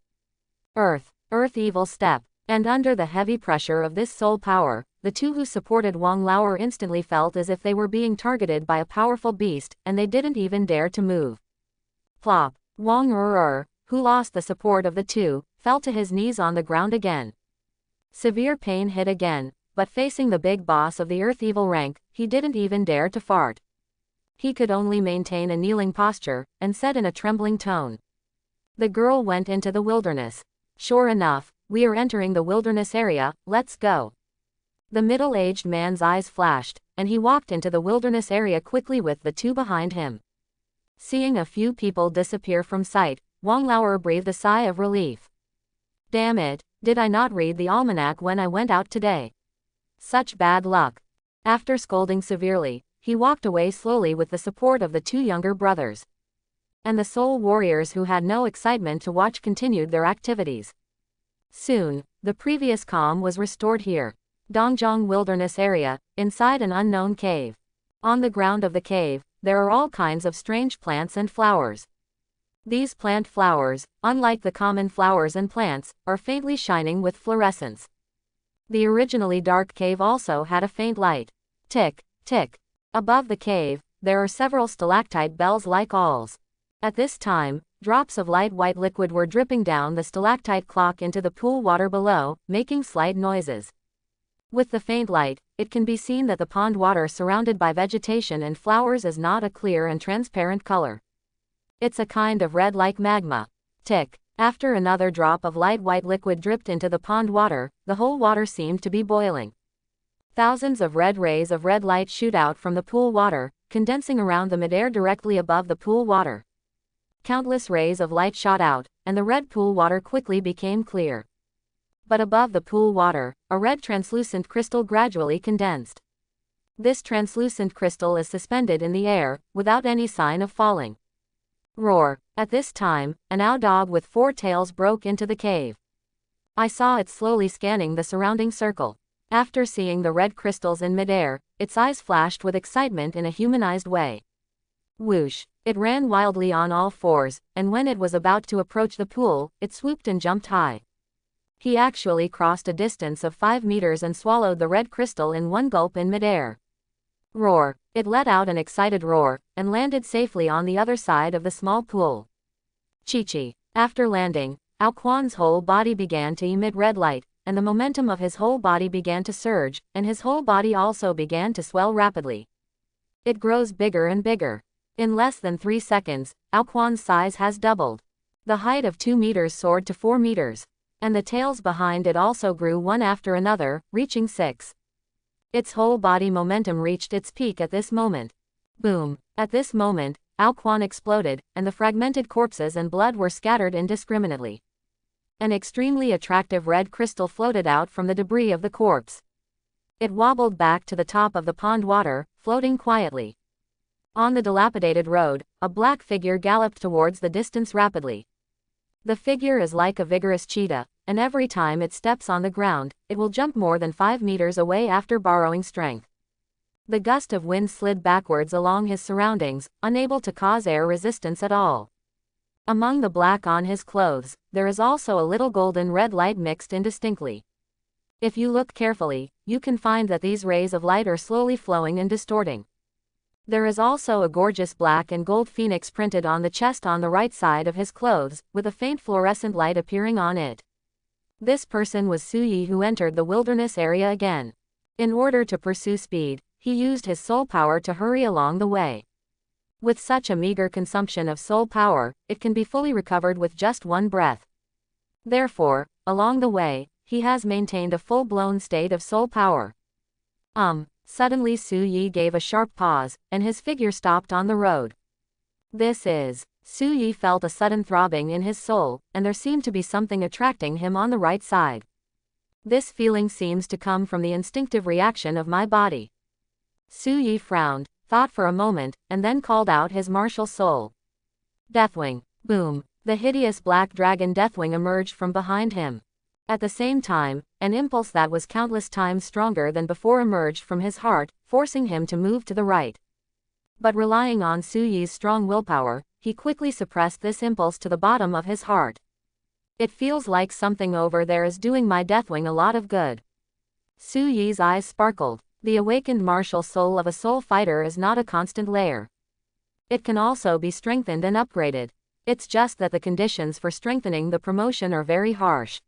Earth evil step. And under the heavy pressure of this soul power, the 2 who supported Wang Lauer instantly felt as if they were being targeted by a powerful beast, and they didn't even dare to move. Plop. Wang who lost the support of the 2, fell to his knees on the ground again. Severe pain hit again, but facing the big boss of the Earth Evil rank, he didn't even dare to fart. He could only maintain a kneeling posture, and said in a trembling tone. The girl went into the wilderness. Sure enough, we are entering the wilderness area, let's go. The middle-aged man's eyes flashed, and he walked into the wilderness area quickly with the 2 behind him. Seeing a few people disappear from sight, Wang Lauer breathed a sigh of relief. Damn it, did I not read the almanac when I went out today? Such bad luck. After scolding severely, he walked away slowly with the support of the 2 younger brothers. And the soul warriors who had no excitement to watch continued their activities. Soon, the previous calm was restored here. Dongjiang Wilderness Area, inside an unknown cave. On the ground of the cave, there are all kinds of strange plants and flowers. These plant flowers, unlike the common flowers and plants, are faintly shining with fluorescence. The originally dark cave also had a faint light. Tick, tick. Above the cave, there are several stalactite bells like owls. At this time, drops of light white liquid were dripping down the stalactite clock into the pool water below, making slight noises. With the faint light, it can be seen that the pond water surrounded by vegetation and flowers is not a clear and transparent color. It's a kind of red like magma. Tick. After another drop of light white liquid dripped into the pond water, the whole water seemed to be boiling. Thousands of red rays of red light shoot out from the pool water, condensing around the midair directly above the pool water. Countless rays of light shot out, and the red pool water quickly became clear. But above the pool water, a red translucent crystal gradually condensed. This translucent crystal is suspended in the air, without any sign of falling. Roar! At this time, an owl dog with 4 tails broke into the cave. I saw it slowly scanning the surrounding circle. After seeing the red crystals in midair, its eyes flashed with excitement in a humanized way. Whoosh! It ran wildly on all fours, and when it was about to approach the pool, it swooped and jumped high. He actually crossed a distance of 5 meters and swallowed the red crystal in one gulp in midair. Roar! It let out an excited roar, and landed safely on the other side of the small pool. Chi-chi. After landing, Ao Quan's whole body began to emit red light, and the momentum of his whole body began to surge, and his whole body also began to swell rapidly. It grows bigger and bigger. In less than 3 seconds, Ao Quan's size has doubled. The height of 2 meters soared to 4 meters. And the tails behind it also grew one after another, reaching 6. Its whole body momentum reached its peak at this moment. Boom! At this moment, Ao Quan exploded, and the fragmented corpses and blood were scattered indiscriminately. An extremely attractive red crystal floated out from the debris of the corpse. It wobbled back to the top of the pond water, floating quietly. On the dilapidated road, a black figure galloped towards the distance rapidly. The figure is like a vigorous cheetah, and every time it steps on the ground, it will jump more than 5 meters away after borrowing strength. The gust of wind slid backwards along his surroundings, unable to cause air resistance at all. Among the black on his clothes, there is also a little golden red light mixed indistinctly. If you look carefully, you can find that these rays of light are slowly flowing and distorting. There is also a gorgeous black and gold phoenix printed on the chest on the right side of his clothes, with a faint fluorescent light appearing on it. This person was Su Yi, who entered the wilderness area again. In order to pursue speed, he used his soul power to hurry along the way. With such a meager consumption of soul power, it can be fully recovered with just one breath. Therefore, along the way, he has maintained a full-blown state of soul power. Suddenly Su Yi gave a sharp pause, and his figure stopped on the road. Su Yi felt a sudden throbbing in his soul, and there seemed to be something attracting him on the right side. This feeling seems to come from the instinctive reaction of my body. Su Yi frowned, thought for a moment, and then called out his martial soul. Deathwing. Boom! The hideous black dragon Deathwing emerged from behind him. At the same time, an impulse that was countless times stronger than before emerged from his heart, forcing him to move to the right. But relying on Su Yi's strong willpower, he quickly suppressed this impulse to the bottom of his heart. It feels like something over there is doing my Deathwing a lot of good. Su Yi's eyes sparkled. The awakened martial soul of a soul fighter is not a constant layer. It can also be strengthened and upgraded. It's just that the conditions for strengthening the promotion are very harsh.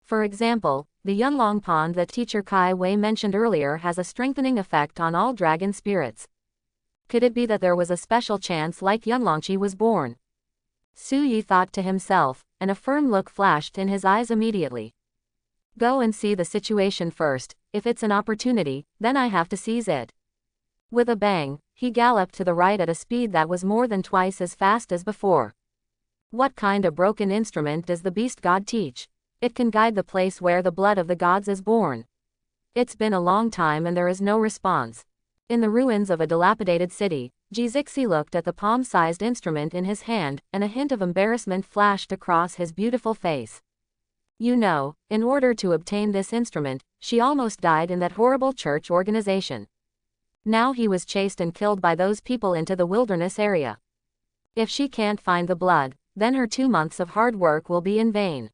For example, the Yunlong Pond that teacher Kai Wei mentioned earlier has a strengthening effect on all dragon spirits. Could it be that there was a special chance like Yunlongqi was born? Su Yi thought to himself, and a firm look flashed in his eyes immediately. Go and see the situation first. If it's an opportunity, then I have to seize it. With a bang, he galloped to the right at a speed that was more than twice as fast as before. What kind of broken instrument does the beast god teach? It can guide the place where the blood of the gods is born. It's been a long time and there is no response. In the ruins of a dilapidated city, Jizixi looked at the palm-sized instrument in his hand, and a hint of embarrassment flashed across his beautiful face. You know, in order to obtain this instrument, she almost died in that horrible church organization. Now he was chased and killed by those people into the wilderness area. If she can't find the blood, then her 2 months of hard work will be in vain.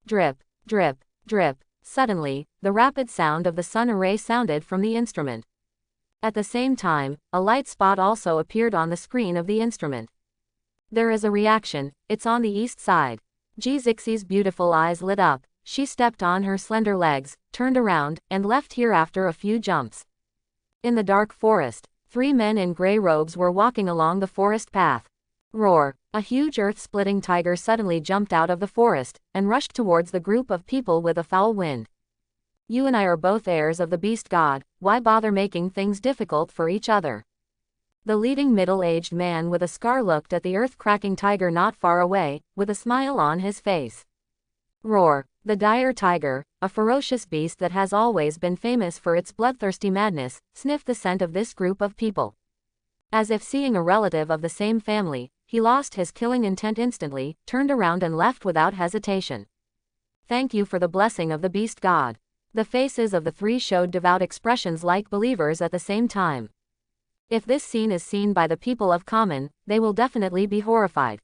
Drip, drip, drip. Suddenly, the rapid sound of the sun array sounded from the instrument. At the same time, a light spot also appeared on the screen of the instrument. There is a reaction, it's on the east side. Jixixi's beautiful eyes lit up, she stepped on her slender legs, turned around, and left here after a few jumps. In the dark forest, 3 men in gray robes were walking along the forest path. Roar! A huge earth-splitting tiger suddenly jumped out of the forest, and rushed towards the group of people with a foul wind. You and I are both heirs of the beast god, why bother making things difficult for each other? The leading middle-aged man with a scar looked at the earth-cracking tiger not far away, with a smile on his face. Roar. The dire tiger, a ferocious beast that has always been famous for its bloodthirsty madness, sniffed the scent of this group of people. As if seeing a relative of the same family, he lost his killing intent instantly, turned around and left without hesitation. Thank you for the blessing of the beast god. The faces of the three showed devout expressions like believers at the same time. If this scene is seen by the people of Common, they will definitely be horrified.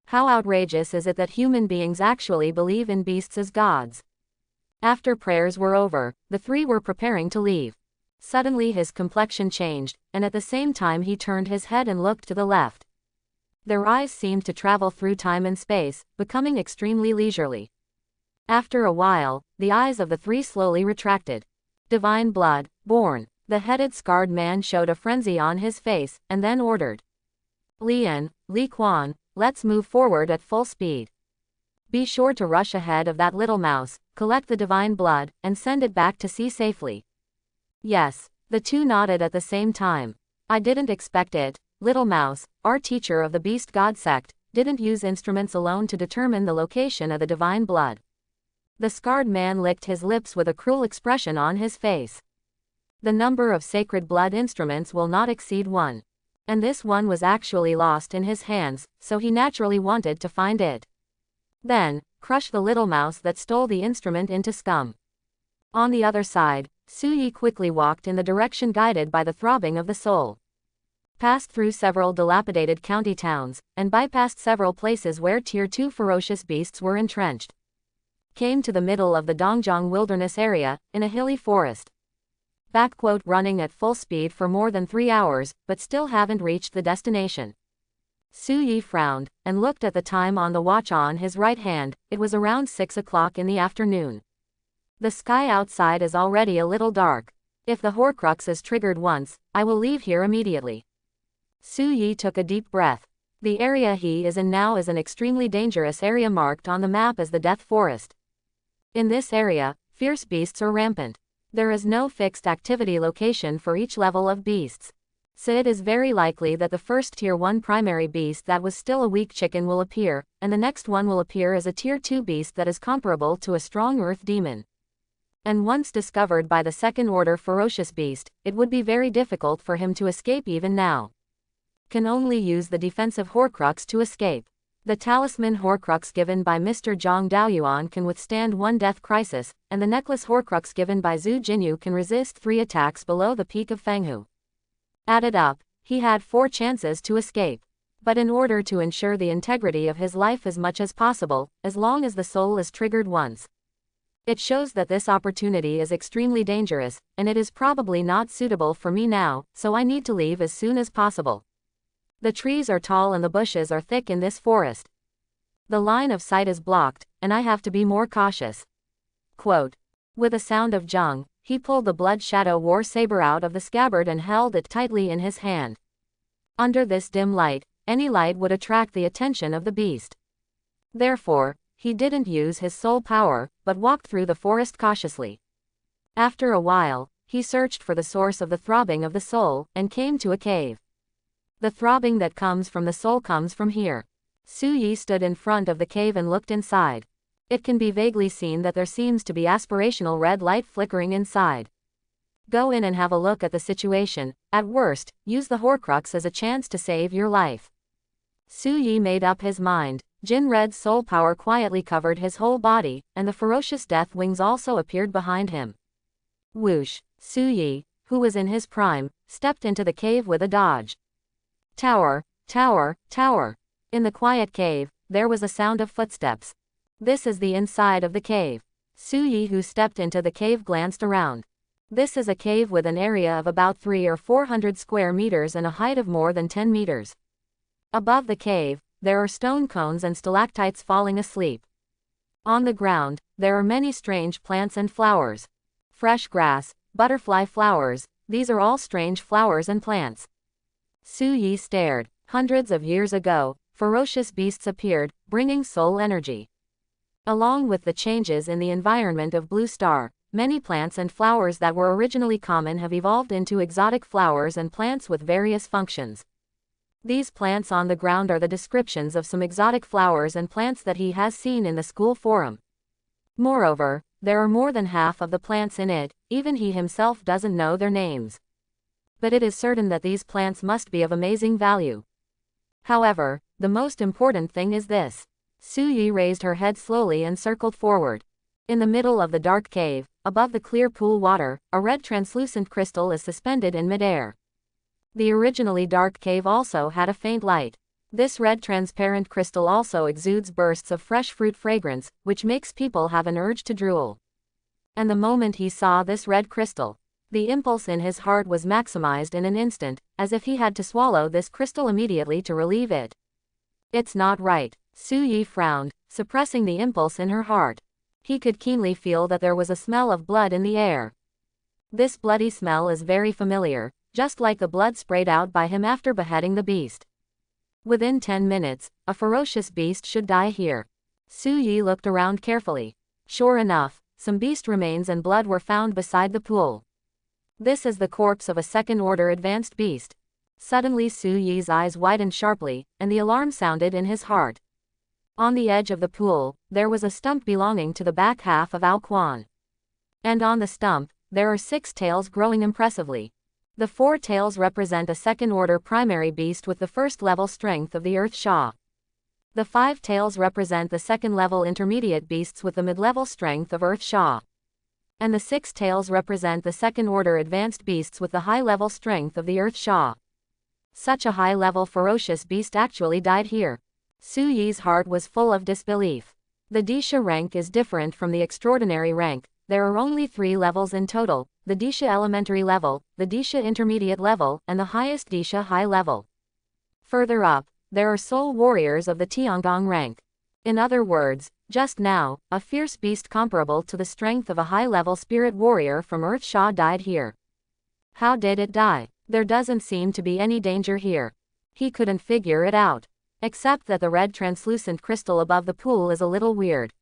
How outrageous is it that human beings actually believe in beasts as gods? After prayers were over, the three were preparing to leave. Suddenly his complexion changed, and at the same time he turned his head and looked to the left. Their eyes seemed to travel through time and space, becoming extremely leisurely. After a while, the eyes of the three slowly retracted. Divine blood, born. The headed scarred man showed a frenzy on his face, and then ordered. Lian, Li Quan, let's move forward at full speed. Be sure to rush ahead of that little mouse, collect the divine blood, and send it back to sea safely. Yes, the two nodded at the same time. I didn't expect it. Little Mouse, our teacher of the beast god sect, didn't use instruments alone to determine the location of the divine blood. The scarred man licked his lips with a cruel expression on his face. The number of sacred blood instruments will not exceed one. And this one was actually lost in his hands, so he naturally wanted to find it. Then, crush the little mouse that stole the instrument into scum. On the other side, Su Yi quickly walked in the direction guided by the throbbing of the soul. Passed through several dilapidated county towns, and bypassed several places where Tier 2 ferocious beasts were entrenched. Came to the middle of the Dongjiang wilderness area, in a hilly forest. Running at full speed for more than 3 hours, but still haven't reached the destination. Su Yi frowned, and looked at the time on the watch on his right hand. It was around 6 o'clock in the afternoon. The sky outside is already a little dark. If the Horcrux is triggered once, I will leave here immediately. Su Yi took a deep breath. The area he is in now is an extremely dangerous area marked on the map as the Death Forest. In this area, fierce beasts are rampant. There is no fixed activity location for each level of beasts. So it is very likely that the first Tier 1 primary beast that was still a weak chicken will appear, and the next one will appear as a Tier 2 beast that is comparable to a strong earth demon. And once discovered by the second order ferocious beast, it would be very difficult for him to escape even now. Can only use the defensive Horcrux to escape. The talisman Horcrux given by Mr. Zhang Daoyuan can withstand 1 death crisis, and the necklace Horcrux given by Zhu Jinyu can resist 3 attacks below the peak of Fenghu. Added up, he had 4 chances to escape. But in order to ensure the integrity of his life as much as possible, as long as the soul is triggered once. It shows that this opportunity is extremely dangerous, and it is probably not suitable for me now, so I need to leave as soon as possible. The trees are tall and the bushes are thick in this forest. The line of sight is blocked, and I have to be more cautious. Quote. With a sound of Zheng, he pulled the Blood Shadow War Saber out of the scabbard and held it tightly in his hand. Under this dim light, any light would attract the attention of the beast. Therefore, he didn't use his soul power, but walked through the forest cautiously. After a while, he searched for the source of the throbbing of the soul, and came to a cave. The throbbing that comes from the soul comes from here. Su Yi stood in front of the cave and looked inside. It can be vaguely seen that there seems to be aspirational red light flickering inside. Go in and have a look at the situation. At worst, use the Horcrux as a chance to save your life. Su Yi made up his mind. Jin Red's soul power quietly covered his whole body, and the ferocious death wings also appeared behind him. Whoosh! Su Yi, who was in his prime, stepped into the cave with a dodge. Tower, tower, tower. In the quiet cave, there was a sound of footsteps. This is the inside of the cave. Su Yi, who stepped into the cave, glanced around. This is a cave with an area of about 300 or 400 square meters and a height of more than 10 meters. Above the cave, there are stone cones and stalactites falling asleep. On the ground, there are many strange plants and flowers. Fresh grass, butterfly flowers, these are all strange flowers and plants. Su Yi stared. Hundreds of years ago, ferocious beasts appeared, bringing soul energy. Along with the changes in the environment of Blue Star, Many plants and flowers that were originally common have evolved into exotic flowers and plants with various functions. These plants on the ground are the descriptions of some exotic flowers and plants that he has seen in the school forum. Moreover, there are more than half of the plants in it, even he himself doesn't know their names. But it is certain that these plants must be of amazing value. However, the most important thing is this. Su Yi raised her head slowly and circled forward. In the middle of the dark cave, above the clear pool water, a red translucent crystal is suspended in midair. The originally dark cave also had a faint light. This red transparent crystal also exudes bursts of fresh fruit fragrance, which makes people have an urge to drool. And the moment he saw this red crystal, the impulse in his heart was maximized in an instant, as if he had to swallow this crystal immediately to relieve it. It's not right. Su Yi frowned, suppressing the impulse in her heart. He could keenly feel that there was a smell of blood in the air. This bloody smell is very familiar, just like the blood sprayed out by him after beheading the beast. Within 10 minutes, a ferocious beast should die here. Su Yi looked around carefully. Sure enough, some beast remains and blood were found beside the pool. This is the corpse of a second-order advanced beast. Suddenly Su Yi's eyes widened sharply, and the alarm sounded in his heart. On the edge of the pool, there was a stump belonging to the back half of Ao Quan. And on the stump, there are 6 tails growing impressively. The 4 tails represent a second-order primary beast with the first-level strength of the Earth Sha. The 5 tails represent the second-level intermediate beasts with the mid-level strength of Earth Sha. And the 6 tails represent the second-order advanced beasts with the high-level strength of the Earth Sha. Such a high-level ferocious beast actually died here. Su Yi's heart was full of disbelief. The Disha rank is different from the extraordinary rank. There are only 3 levels in total, the Disha elementary level, the Disha intermediate level, and the highest Disha high level. Further up, there are soul warriors of the Tiangong rank. In other words, just now, a fierce beast comparable to the strength of a high-level spirit warrior from Earth Sha died here. How did it die? There doesn't seem to be any danger here. He couldn't figure it out. Except that the red translucent crystal above the pool is a little weird.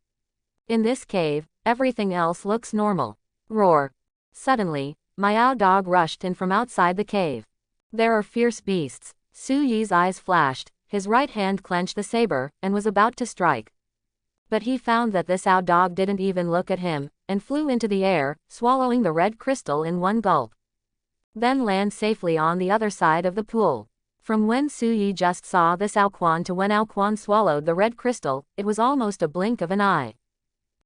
In this cave, everything else looks normal. Roar. Suddenly, Miao Dog rushed in from outside the cave. There are fierce beasts. Su Yi's eyes flashed, his right hand clenched the saber, and was about to strike. But he found that this Ao Dog didn't even look at him, and flew into the air, swallowing the red crystal in one gulp. Then land safely on the other side of the pool. From when Su Yi just saw this Ao Quan to when Ao Quan swallowed the red crystal, it was almost a blink of an eye.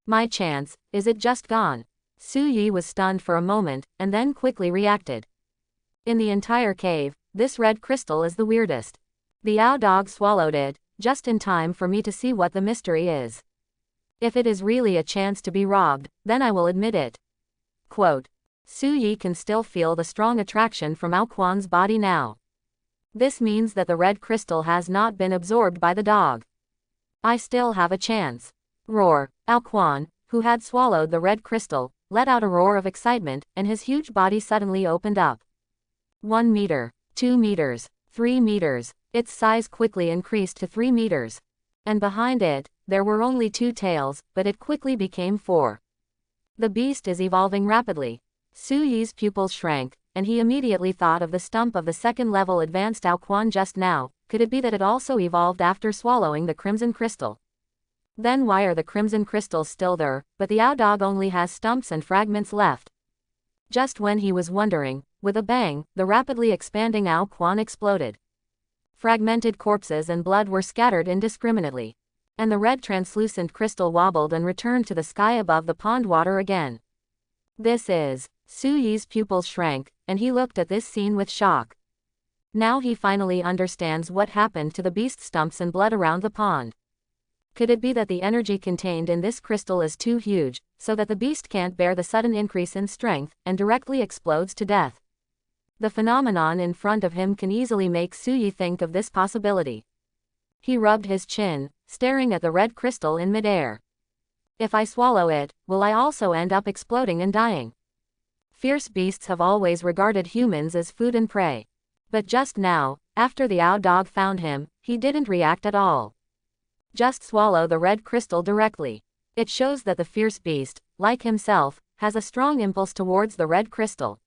My chance, is it just gone? Su Yi was stunned for a moment, and then quickly reacted. In the entire cave, this red crystal is the weirdest. The Ao Dog swallowed it, just in time for me to see what the mystery is. If it is really a chance to be robbed, then I will admit it. Quote. Su Yi can still feel the strong attraction from Ao Quan's body now. This means that the red crystal has not been absorbed by the dog. I still have a chance. Roar. Ao Quan, who had swallowed the red crystal, let out a roar of excitement, and his huge body suddenly opened up. 1 meter, 2 meters, 3 meters, its size quickly increased to 3 meters. And behind it, there were only 2 tails, but it quickly became 4. The beast is evolving rapidly. Su Yi's pupils shrank, and he immediately thought of the stump of the second-level advanced Ao Quan just now. Could it be that it also evolved after swallowing the crimson crystal? Then why are the crimson crystals still there, but the Ao Dog only has stumps and fragments left? Just when he was wondering, with a bang, the rapidly expanding Ao Quan exploded. Fragmented corpses and blood were scattered indiscriminately. And the red translucent crystal wobbled and returned to the sky above the pond water again. This is... Su Yi's pupils shrank, and he looked at this scene with shock. Now he finally understands what happened to the beast stumps and blood around the pond. Could it be that the energy contained in this crystal is too huge, so that the beast can't bear the sudden increase in strength, and directly explodes to death? The phenomenon in front of him can easily make Su Yi think of this possibility. He rubbed his chin, staring at the red crystal in midair. If I swallow it, will I also end up exploding and dying? Fierce beasts have always regarded humans as food and prey. But just now, after the Ao Dog found him, he didn't react at all. Just swallow the red crystal directly. It shows that the fierce beast, like himself, has a strong impulse towards the red crystal.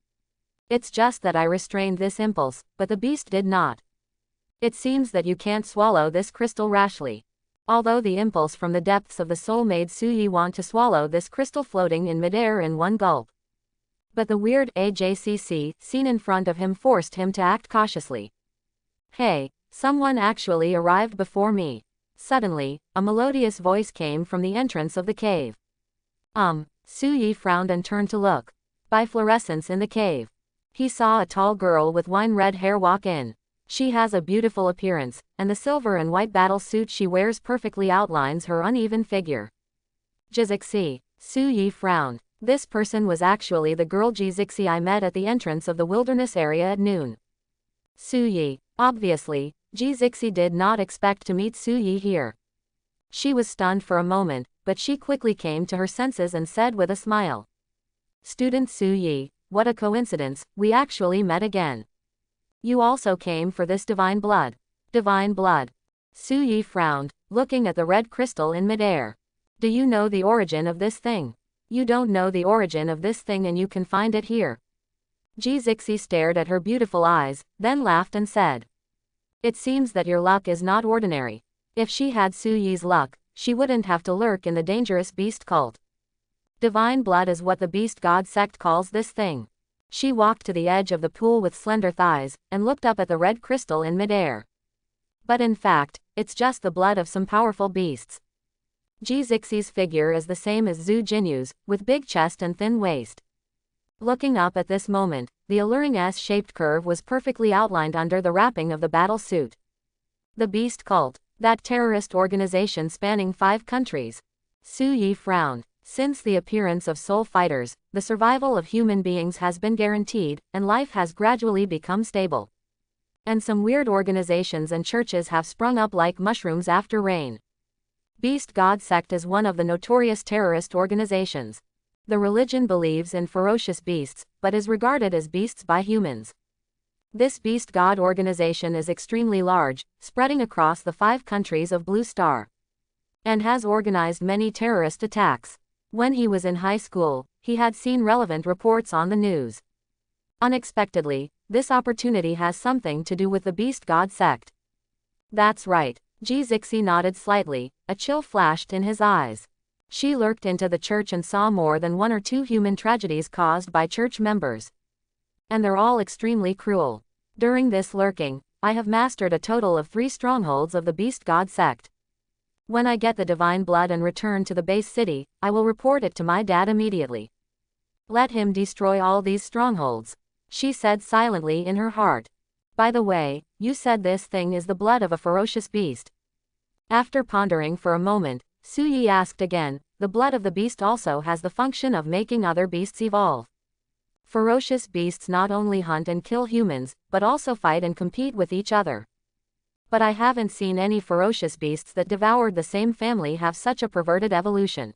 It's just that I restrained this impulse, but the beast did not. It seems that you can't swallow this crystal rashly. Although the impulse from the depths of the soul made Su Yi want to swallow this crystal floating in midair in one gulp. But the weird AJCC scene in front of him forced him to act cautiously. Hey, someone actually arrived before me. Suddenly, a melodious voice came from the entrance of the cave. Su Yi frowned and turned to look. By fluorescence in the cave, he saw a tall girl with wine-red hair walk in. She has a beautiful appearance, and the silver and white battle suit she wears perfectly outlines her uneven figure. Jizixi. Su Yi frowned. This person was actually the girl Jizixi I met at the entrance of the wilderness area at noon. Su Yi. Obviously, Jizixi did not expect to meet Su Yi here. She was stunned for a moment, but she quickly came to her senses and said with a smile. Student Su Yi, what a coincidence, we actually met again. You also came for this divine blood. Divine blood. Su Yi frowned, looking at the red crystal in midair. Do you know the origin of this thing? You don't know the origin of this thing and you can find it here. Jizixi stared at her beautiful eyes, then laughed and said. It seems that your luck is not ordinary. If she had Su Yi's luck, she wouldn't have to lurk in the dangerous beast cult. Divine blood is what the beast god sect calls this thing. She walked to the edge of the pool with slender thighs, and looked up at the red crystal in midair. But in fact, it's just the blood of some powerful beasts. Jizixi's figure is the same as Zhu Jinyu's, with big chest and thin waist. Looking up at this moment, the alluring S-shaped curve was perfectly outlined under the wrapping of the battle suit. The beast cult, that terrorist organization spanning 5 countries. Su Yi frowned. Since the appearance of soul fighters, the survival of human beings has been guaranteed, and life has gradually become stable. And some weird organizations and churches have sprung up like mushrooms after rain. Beast God Sect is one of the notorious terrorist organizations. The religion believes in ferocious beasts, but is regarded as beasts by humans. This Beast God organization is extremely large, spreading across the 5 countries of Blue Star, and has organized many terrorist attacks. When he was in high school, he had seen relevant reports on the news. Unexpectedly, this opportunity has something to do with the Beast God Sect. That's right. Jizixi nodded slightly, a chill flashed in his eyes. She lurked into the church and saw more than 1 or 2 human tragedies caused by church members. And they're all extremely cruel. During this lurking, I have mastered a total of 3 strongholds of the Beast God Sect. When I get the divine blood and return to the base city, I will report it to my dad immediately. Let him destroy all these strongholds, she said silently in her heart. By the way, you said this thing is the blood of a ferocious beast. After pondering for a moment, Su Yi asked again, the blood of the beast also has the function of making other beasts evolve. Ferocious beasts not only hunt and kill humans, but also fight and compete with each other. But I haven't seen any ferocious beasts that devoured the same family have such a perverted evolution.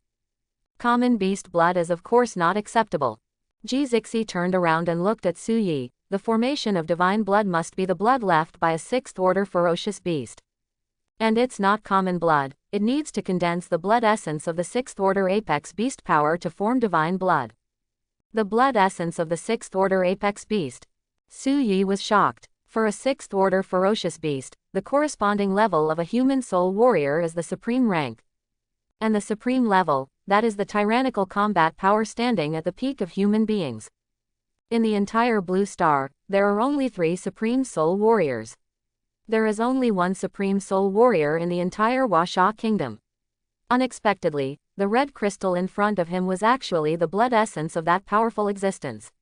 Common beast blood is of course not acceptable. Jizixi turned around and looked at Su Yi. The formation of divine blood must be the blood left by a 6th-order ferocious beast. And it's not common blood, it needs to condense the blood essence of the 6th-order apex beast power to form divine blood. The blood essence of the 6th-order apex beast. Su Yi was shocked. For a 6th-order ferocious beast, the corresponding level of a human soul warrior is the supreme rank. And the supreme level, that is the tyrannical combat power standing at the peak of human beings. In the entire Blue Star, there are only 3 Supreme Soul Warriors. There is only 1 Supreme Soul Warrior in the entire Washa Kingdom. Unexpectedly, the red crystal in front of him was actually the blood essence of that powerful existence.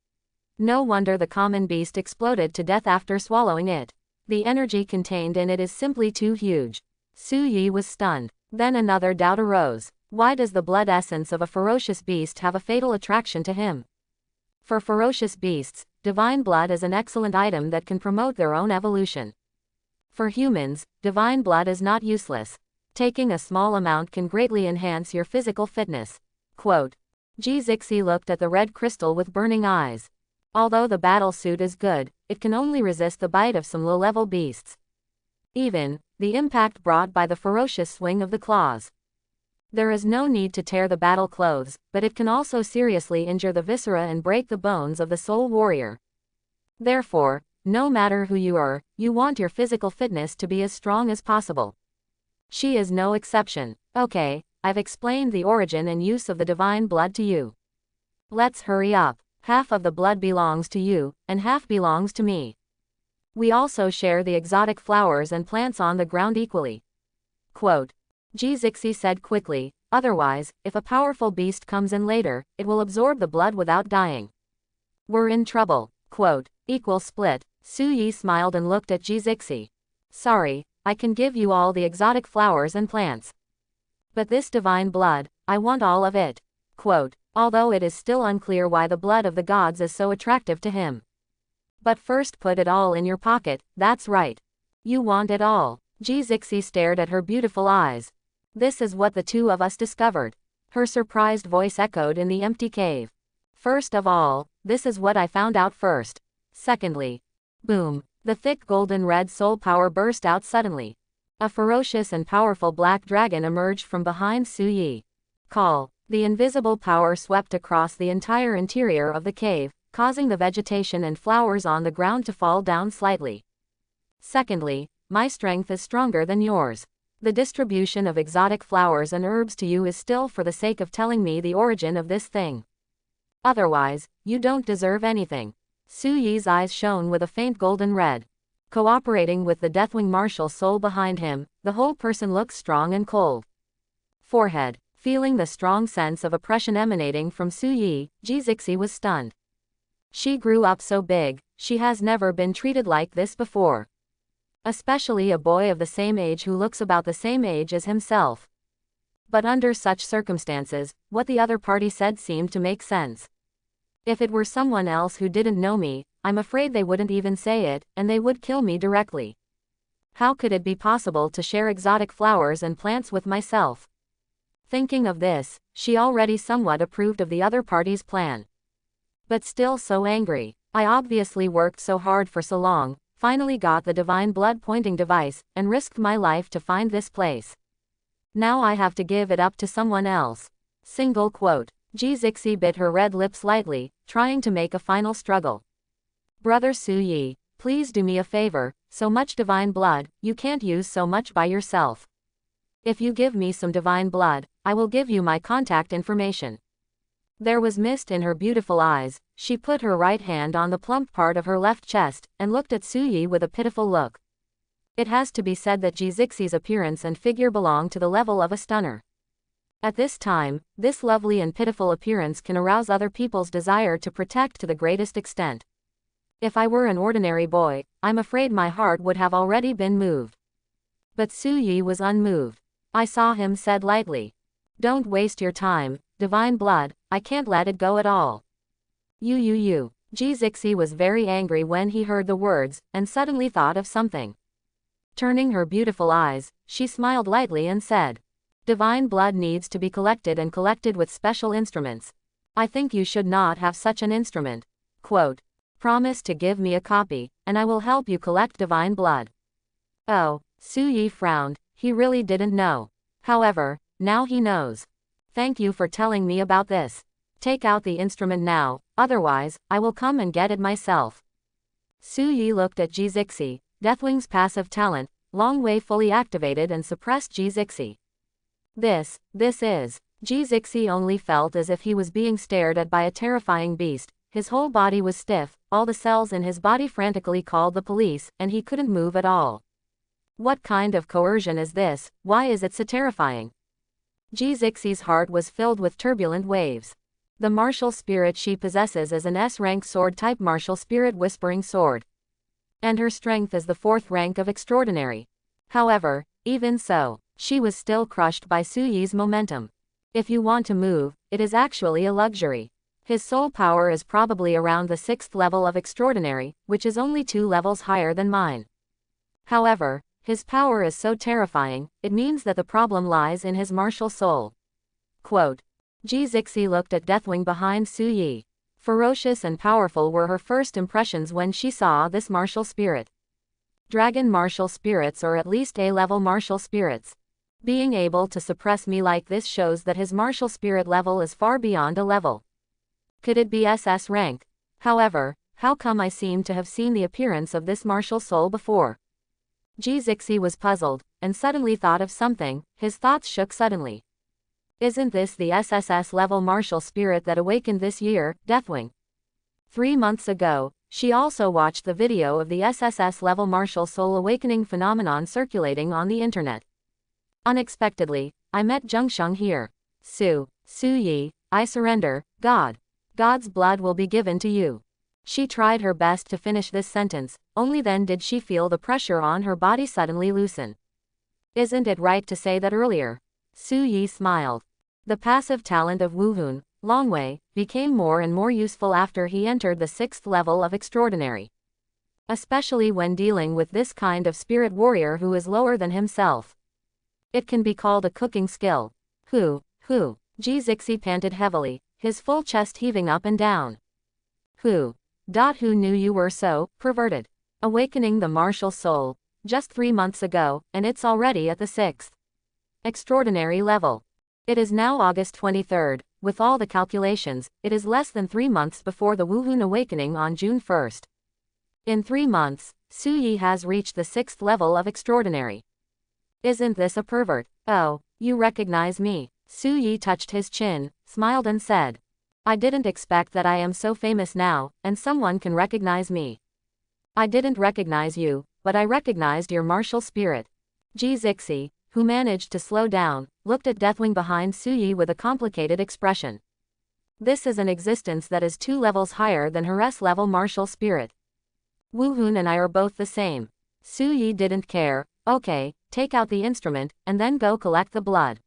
No wonder the common beast exploded to death after swallowing it. The energy contained in it is simply too huge. Su Yi was stunned. Then another doubt arose. Why does the blood essence of a ferocious beast have a fatal attraction to him? For ferocious beasts, divine blood is an excellent item that can promote their own evolution. For humans, divine blood is not useless. Taking a small amount can greatly enhance your physical fitness. Quote. Jizixi looked at the red crystal with burning eyes. Although the battle suit is good, it can only resist the bite of some low-level beasts. Even, the impact brought by the ferocious swing of the claws. There is no need to tear the battle clothes, but it can also seriously injure the viscera and break the bones of the soul warrior. Therefore, no matter who you are, you want your physical fitness to be as strong as possible. She is no exception. Okay, I've explained the origin and use of the divine blood to you. Let's hurry up. Half of the blood belongs to you, and half belongs to me. We also share the exotic flowers and plants on the ground equally. Quote. Jizixi said quickly, otherwise, if a powerful beast comes in later, it will absorb the blood without dying. We're in trouble. Quote. Equal split. Su Yi smiled and looked at Jizixi. Sorry, I can give you all the exotic flowers and plants. But this divine blood, I want all of it. Quote. Although it is still unclear why the blood of the gods is so attractive to him. But first put it all in your pocket, that's right. You want it all. Jizixi stared at her beautiful eyes. This is what the two of us discovered. Her surprised voice echoed in the empty cave. First of all, this is what I found out first. Secondly. Boom. The thick golden red soul power burst out suddenly. A ferocious and powerful black dragon emerged from behind Su Yi. Call. The invisible power swept across the entire interior of the cave, causing the vegetation and flowers on the ground to fall down slightly. Secondly, my strength is stronger than yours. The distribution of exotic flowers and herbs to you is still for the sake of telling me the origin of this thing. Otherwise, you don't deserve anything. Su Yi's eyes shone with a faint golden red. Cooperating with the Deathwing martial soul behind him, the whole person looks strong and cold. Forehead. Feeling the strong sense of oppression emanating from Su Yi, Jizixi was stunned. She grew up so big, she has never been treated like this before. Especially a boy of the same age who looks about the same age as himself. But under such circumstances, what the other party said seemed to make sense. If it were someone else who didn't know me, I'm afraid they wouldn't even say it, and they would kill me directly. How could it be possible to share exotic flowers and plants with myself? Thinking of this, she already somewhat approved of the other party's plan. But still so angry. I obviously worked so hard for so long, finally got the divine blood pointing device, and risked my life to find this place. Now I have to give it up to someone else. Single quote. Jizixi bit her red lips lightly, trying to make a final struggle. Brother Su Yi, please do me a favor, so much divine blood, you can't use so much by yourself. If you give me some divine blood, I will give you my contact information. There was mist in her beautiful eyes. She put her right hand on the plump part of her left chest, and looked at Su Yi with a pitiful look. It has to be said that Jizixi's appearance and figure belong to the level of a stunner. At this time, this lovely and pitiful appearance can arouse other people's desire to protect to the greatest extent. If I were an ordinary boy, I'm afraid my heart would have already been moved. But Su Yi was unmoved. I saw him said lightly. Don't waste your time, divine blood, I can't let it go at all. You. Jizixi was very angry when he heard the words, and suddenly thought of something. Turning her beautiful eyes, she smiled lightly and said, divine blood needs to be collected and collected with special instruments. I think you should not have such an instrument. Quote. Promise to give me a copy, and I will help you collect divine blood. Oh, Su Yi frowned. He really didn't know. However, now he knows. Thank you for telling me about this. Take out the instrument now, otherwise, I will come and get it myself. Su Yi looked at Jizixi. Deathwing's passive talent, Long Wei fully activated and suppressed Jizixi. This is. Jizixi only felt as if he was being stared at by a terrifying beast. His whole body was stiff, all the cells in his body frantically called the police, and he couldn't move at all. What kind of coercion is this? Why is it so terrifying? Jizixi's heart was filled with turbulent waves. The martial spirit she possesses is an S-rank sword-type martial spirit whispering sword. And her strength is the 4th rank of extraordinary. However, even so, she was still crushed by Su Yi's momentum. If you want to move, it is actually a luxury. His soul power is probably around the 6th level of extraordinary, which is only 2 levels higher than mine. However, his power is so terrifying, it means that the problem lies in his martial soul. Quote. Jizixi looked at Deathwing behind Su Yi. Ferocious and powerful were her first impressions when she saw this martial spirit. Dragon martial spirits or at least A-level martial spirits. Being able to suppress me like this shows that his martial spirit level is far beyond a level. Could it be SS rank? However, how come I seem to have seen the appearance of this martial soul before? Zixi was puzzled, and suddenly thought of something. His thoughts shook suddenly. Isn't this the SSS level martial spirit that awakened this year, Deathwing? 3 months ago, she also watched the video of the SSS level martial soul awakening phenomenon circulating on the internet. Unexpectedly, I met Zhengsheng here. Su Yi, I surrender, God. God's blood will be given to you. She tried her best to finish this sentence, only then did she feel the pressure on her body suddenly loosen. Isn't it right to say that earlier? Su Yi smiled. The passive talent of Wuhun, Longwei, became more and more useful after he entered the 6th level of extraordinary. Especially when dealing with this kind of spirit warrior who is lower than himself. It can be called a cooking skill. Who? Zixi panted heavily, his full chest heaving up and down. Who knew you were so perverted? Awakening the martial soul, just 3 months ago, and it's already at the 6th extraordinary level. It is now August 23rd, with all the calculations, it is less than 3 months before the Wuhun awakening on June 1st. In 3 months, Su Yi has reached the 6th level of extraordinary. Isn't this a pervert? Oh, you recognize me? Su Yi touched his chin, smiled and said. I didn't expect that I am so famous now, and someone can recognize me. I didn't recognize you, but I recognized your martial spirit. Zixi, who managed to slow down, looked at Deathwing behind Su Yi with a complicated expression. This is an existence that is 2 levels higher than her S-level martial spirit. Wuhun and I are both the same. Su Yi didn't care. Okay, take out the instrument, and then go collect the blood.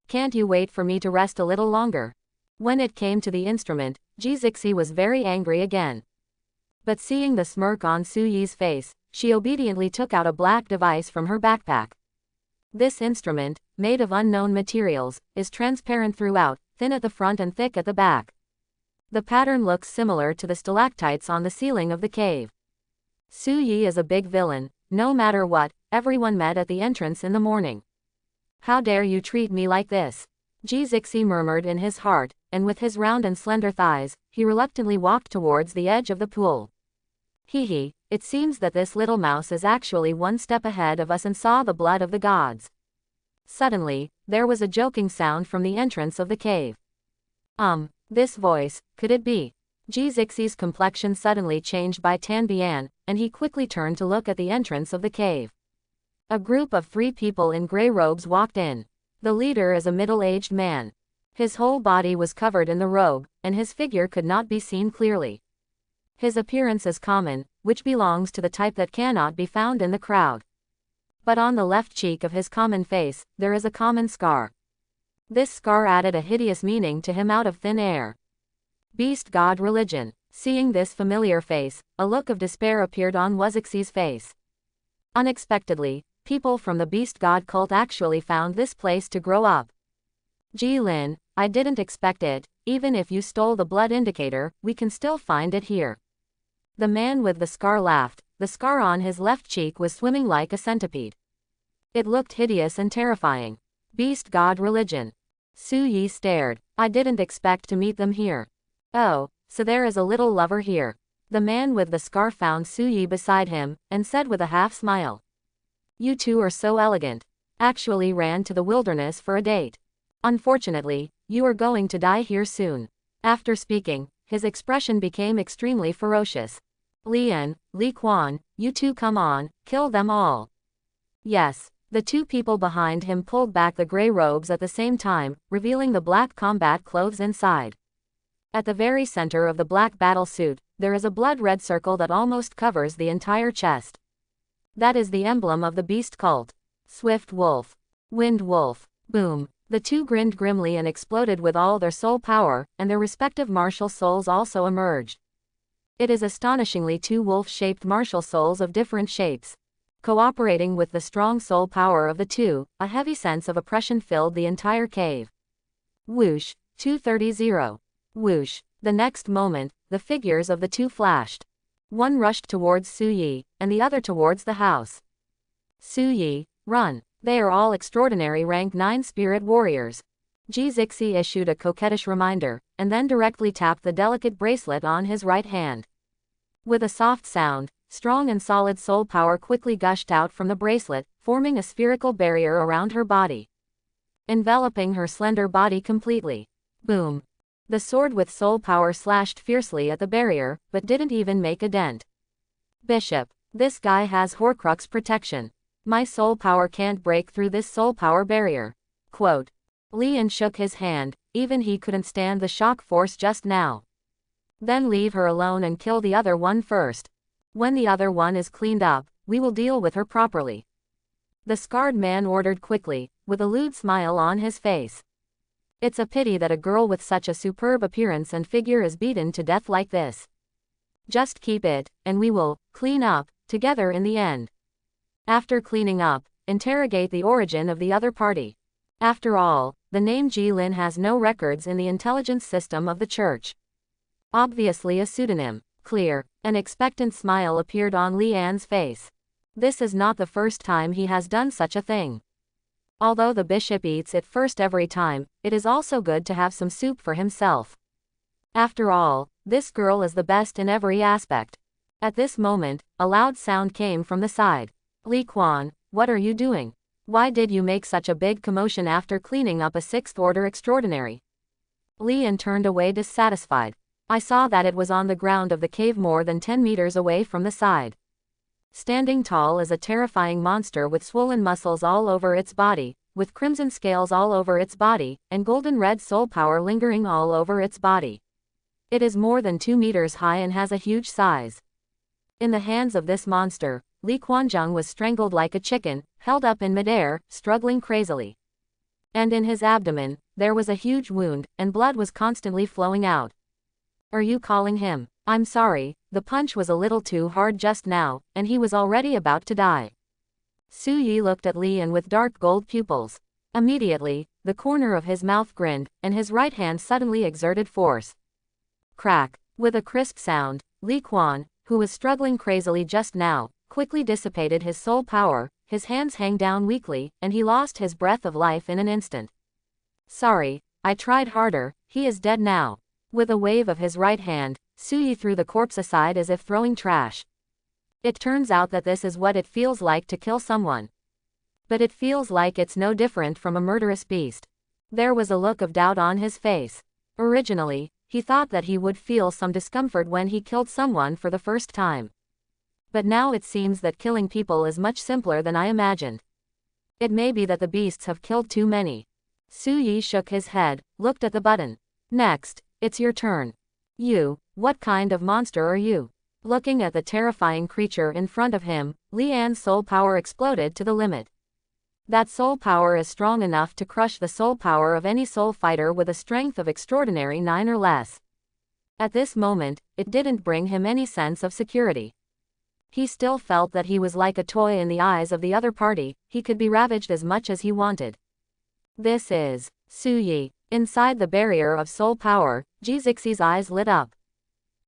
Can't you wait for me to rest a little longer? When it came to the instrument, Zixi was very angry again. But seeing the smirk on Su Yi's face, she obediently took out a black device from her backpack. This instrument, made of unknown materials, is transparent throughout, thin at the front and thick at the back. The pattern looks similar to the stalactites on the ceiling of the cave. Su Yi is a big villain, no matter what, everyone met at the entrance in the morning. How dare you treat me like this? Zixi murmured in his heart, and with his round and slender thighs, he reluctantly walked towards the edge of the pool. Hee, it seems that this little mouse is actually 1 step ahead of us and saw the blood of the gods. Suddenly, there was a joking sound from the entrance of the cave. This voice, could it be? Zixi's complexion suddenly changed by Tanbian, and he quickly turned to look at the entrance of the cave. A group of 3 people in gray robes walked in. The leader is a middle-aged man. His whole body was covered in the robe, and his figure could not be seen clearly. His appearance is common, which belongs to the type that cannot be found in the crowd. But on the left cheek of his common face, there is a common scar. This scar added a hideous meaning to him out of thin air. Beast God religion. Seeing this familiar face, a look of despair appeared on Zixi's face. Unexpectedly, people from the Beast God cult actually found this place to grow up. Lin, I didn't expect it. Even if you stole the blood indicator, we can still find it here. The man with the scar laughed. The scar on his left cheek was swimming like a centipede. It looked hideous and terrifying. Beast God religion. Su Yi stared. I didn't expect to meet them here. Oh, so there is a little lover here. The man with the scar found Su Yi beside him, and said with a half smile. You two are so elegant. Actually ran to the wilderness for a date. Unfortunately, you are going to die here soon. After speaking, his expression became extremely ferocious. Lian, Li Quan, you two come on, kill them all. Yes. The 2 people behind him pulled back the gray robes at the same time, revealing the black combat clothes inside. At the very center of the black battle suit, there is a blood-red circle that almost covers the entire chest. That is the emblem of the beast cult. Swift Wolf. Wind Wolf. Boom. The 2 grinned grimly and exploded with all their soul power, and their respective martial souls also emerged. It is astonishingly 2 wolf-shaped martial souls of different shapes. Cooperating with the strong soul power of the 2, a heavy sense of oppression filled the entire cave. Whoosh. 230. Whoosh. The next moment, the figures of the 2 flashed. One rushed towards Su Yi, and the other towards the house. Su Yi, run. They are all extraordinary rank 9 spirit warriors. Zixi issued a coquettish reminder, and then directly tapped the delicate bracelet on his right hand. With a soft sound, strong and solid soul power quickly gushed out from the bracelet, forming a spherical barrier around her body, enveloping her slender body completely. Boom! The sword with soul power slashed fiercely at the barrier, but didn't even make a dent. Bishop, this guy has Horcrux protection. My soul power can't break through this soul power barrier. Quote. Lian shook his hand, even he couldn't stand the shock force just now. Then leave her alone and kill the other one first. When the other one is cleaned up, we will deal with her properly. The scarred man ordered quickly, with a lewd smile on his face. It's a pity that a girl with such a superb appearance and figure is beaten to death like this. Just keep it, and we will clean up together in the end. After cleaning up, interrogate the origin of the other party. After all, the name Jilin has no records in the intelligence system of the church. Obviously a pseudonym. Clear. An expectant smile appeared on Lian's face. This is not the first time he has done such a thing. Although the bishop eats it first every time, it is also good to have some soup for himself. After all, this girl is the best in every aspect. At this moment, a loud sound came from the side. Li Quan, what are you doing? Why did you make such a big commotion after cleaning up a 6th order extraordinary? Lian turned away dissatisfied. I saw that it was on the ground of the cave more than 10 meters away from the side. Standing tall is a terrifying monster with swollen muscles all over its body, with crimson scales all over its body, and golden red soul power lingering all over its body. It is more than 2 meters high and has a huge size. In the hands of this monster, Li Quanzheng was strangled like a chicken, held up in midair, struggling crazily. And in his abdomen, there was a huge wound, and blood was constantly flowing out. Are you calling him? I'm sorry, the punch was a little too hard just now, and he was already about to die. Su Yi looked at Lian with dark gold pupils. Immediately, the corner of his mouth grinned, and his right hand suddenly exerted force. Crack! With a crisp sound, Li Quan, who was struggling crazily just now, quickly dissipated his soul power, his hands hang down weakly, and he lost his breath of life in an instant. Sorry, I tried harder, he is dead now. With a wave of his right hand, Su Yi threw the corpse aside as if throwing trash. It turns out that this is what it feels like to kill someone. But it feels like it's no different from a murderous beast. There was a look of doubt on his face. Originally, he thought that he would feel some discomfort when he killed someone for the first time. But now it seems that killing people is much simpler than I imagined. It may be that the beasts have killed too many. Su Yi shook his head, looked at the button. Next, it's your turn. You, what kind of monster are you? Looking at the terrifying creature in front of him, Lian's soul power exploded to the limit. That soul power is strong enough to crush the soul power of any soul fighter with a strength of extraordinary 9 or less. At this moment, it didn't bring him any sense of security. He still felt that he was like a toy in the eyes of the other party, he could be ravaged as much as he wanted. This is Su Yi. Inside the barrier of soul power, Zixi's eyes lit up.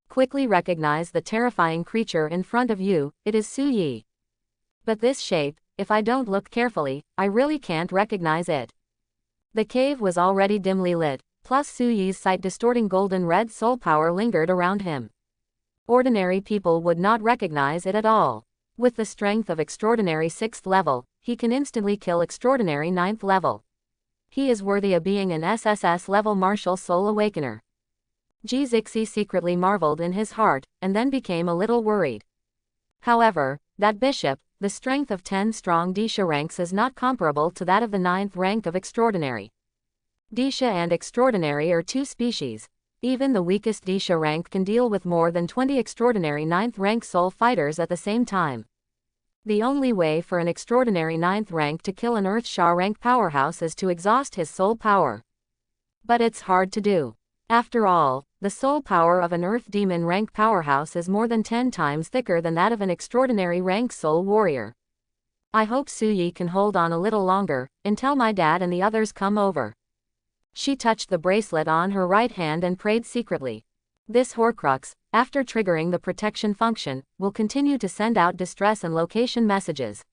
Quickly recognize the terrifying creature in front of you, it is Su Yi. But this shape, if I don't look carefully, I really can't recognize it. The cave was already dimly lit, plus Su Yi's sight-distorting golden red soul power lingered around him. Ordinary people would not recognize it at all. With the strength of extraordinary 6th level, he can instantly kill extraordinary 9th level. He is worthy of being an SSS level martial soul awakener. Zixi secretly marveled in his heart, and then became a little worried. However, that bishop, the strength of 10 strong Disha ranks is not comparable to that of the 9th rank of extraordinary. Disha and extraordinary are 2 species. Even the weakest Disha rank can deal with more than 20 extraordinary 9th rank soul fighters at the same time. The only way for an extraordinary 9th rank to kill an Earth Sha rank powerhouse is to exhaust his soul power. But it's hard to do. After all, the soul power of an Earth Demon rank powerhouse is more than 10 times thicker than that of an extraordinary rank soul warrior. I hope Su Yi can hold on a little longer, until my dad and the others come over. She touched the bracelet on her right hand and prayed secretly. This Horcrux, after triggering the protection function, will continue to send out distress and location messages.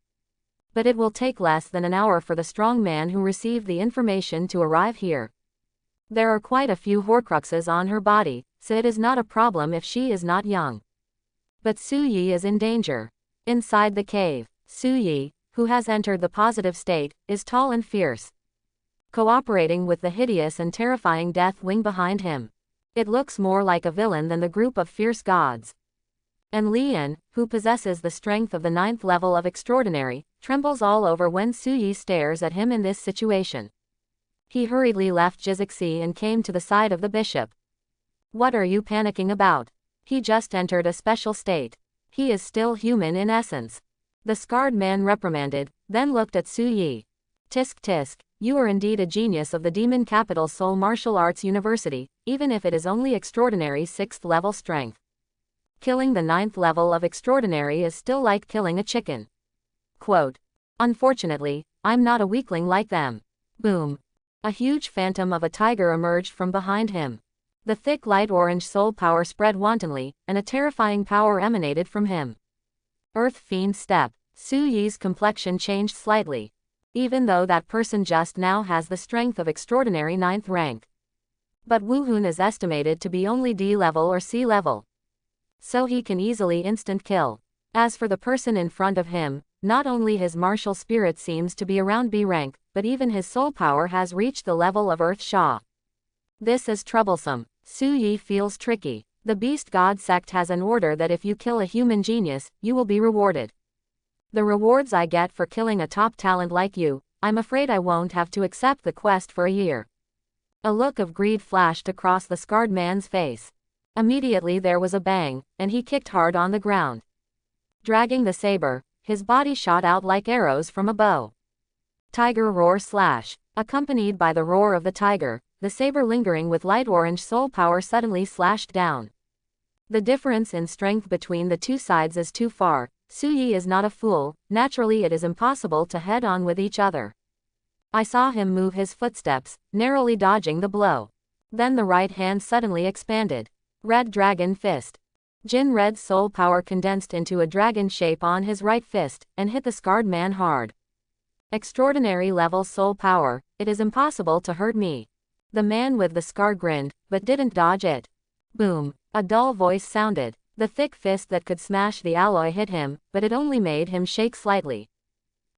But it will take less than an hour for the strong man who received the information to arrive here. There are quite a few Horcruxes on her body, so it is not a problem if she is not young. But Su Yi is in danger. Inside the cave, Su Yi, who has entered the positive state, is tall and fierce, cooperating with the hideous and terrifying Deathwing behind him. It looks more like a villain than the group of fierce gods. And Lian, who possesses the strength of the 9th level of extraordinary, trembles all over when Su Yi stares at him in this situation. He hurriedly left Jizixi and came to the side of the bishop. What are you panicking about? He just entered a special state. He is still human in essence. The scarred man reprimanded, then looked at Su Yi. Tisk tisk, you are indeed a genius of the demon capital Seoul Martial Arts University, even if it is only extraordinary 6th level strength. Killing the 9th level of extraordinary is still like killing a chicken. Quote. Unfortunately, I'm not a weakling like them. Boom. A huge phantom of a tiger emerged from behind him. The thick light orange soul power spread wantonly, and a terrifying power emanated from him. Earth Fiend Step. Su Yi's complexion changed slightly. Even though that person just now has the strength of extraordinary 9th rank. But Wu Hun is estimated to be only D level or C level. So he can easily instant kill. As for the person in front of him, not only his martial spirit seems to be around B rank, but even his soul power has reached the level of Earth Sha. This is troublesome. Su Yi feels tricky. The Beast God sect has an order that if you kill a human genius, you will be rewarded. The rewards I get for killing a top talent like you, I'm afraid I won't have to accept the quest for a year. A look of greed flashed across the scarred man's face. Immediately there was a bang, and he kicked hard on the ground. Dragging the saber, his body shot out like arrows from a bow. Tiger roar slash. Accompanied by the roar of the tiger, the saber lingering with light orange soul power suddenly slashed down. The difference in strength between the two sides is too far. Su Yi is not a fool, naturally it is impossible to head on with each other. I saw him move his footsteps, narrowly dodging the blow. Then the right hand suddenly expanded. Red Dragon Fist. Jin Red soul power condensed into a dragon shape on his right fist, and hit the scarred man hard. Extraordinary level soul power, it is impossible to hurt me. The man with the scar grinned, but didn't dodge it. Boom. A dull voice sounded. The thick fist that could smash the alloy hit him, but it only made him shake slightly.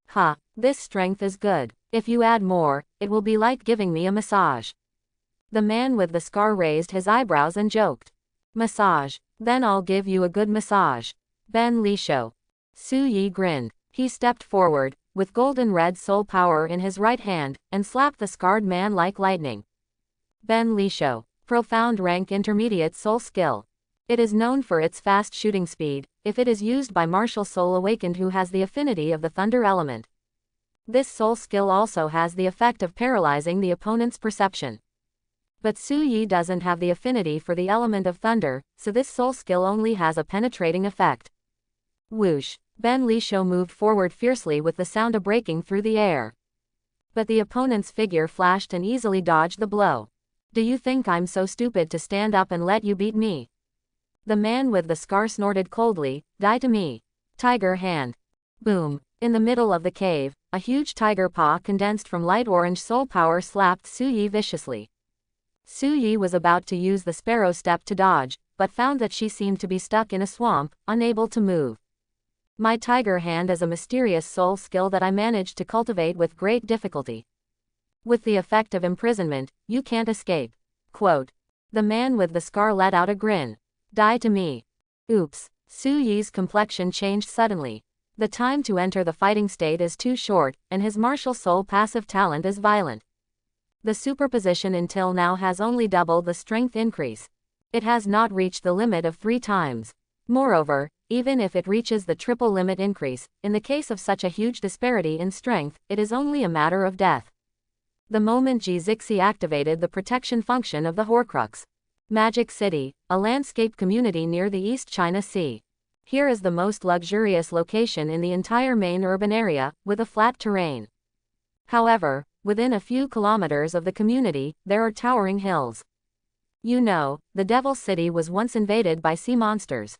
Ha, this strength is good. If you add more, it will be like giving me a massage. The man with the scar raised his eyebrows and joked. Massage. Then I'll give you a good massage. Ben Lisho. Su Yi grinned. He stepped forward, with golden red soul power in his right hand, and slapped the scarred man like lightning. Ben Lisho. Profound rank intermediate soul skill. It is known for its fast shooting speed, if it is used by martial soul awakened who has the affinity of the thunder element. This soul skill also has the effect of paralyzing the opponent's perception. But Su Yi doesn't have the affinity for the element of thunder, so this soul skill only has a penetrating effect. Whoosh. Ben Lisho moved forward fiercely with the sound of breaking through the air. But the opponent's figure flashed and easily dodged the blow. Do you think I'm so stupid to stand up and let you beat me? The man with the scar snorted coldly, die to me. Tiger hand. Boom. In the middle of the cave, a huge tiger paw condensed from light orange soul power slapped Su Yi viciously. Su Yi was about to use the sparrow step to dodge, but found that she seemed to be stuck in a swamp, unable to move. My tiger hand is a mysterious soul skill that I managed to cultivate with great difficulty. With the effect of imprisonment, you can't escape. Quote. The man with the scar let out a grin. Die to me. Oops. Su Yi's complexion changed suddenly. The time to enter the fighting state is too short, and his martial soul passive talent is violent. The superposition until now has only doubled the strength increase. It has not reached the limit of 3 times. Moreover, even if it reaches the triple limit increase, in the case of such a huge disparity in strength, it is only a matter of death. The moment Jizixi activated the protection function of the Horcrux. Magic City, a landscape community near the East China Sea. Here is the most luxurious location in the entire main urban area, with a flat terrain. However, within a few kilometers of the community, there are towering hills. You know, the Devil City was once invaded by sea monsters.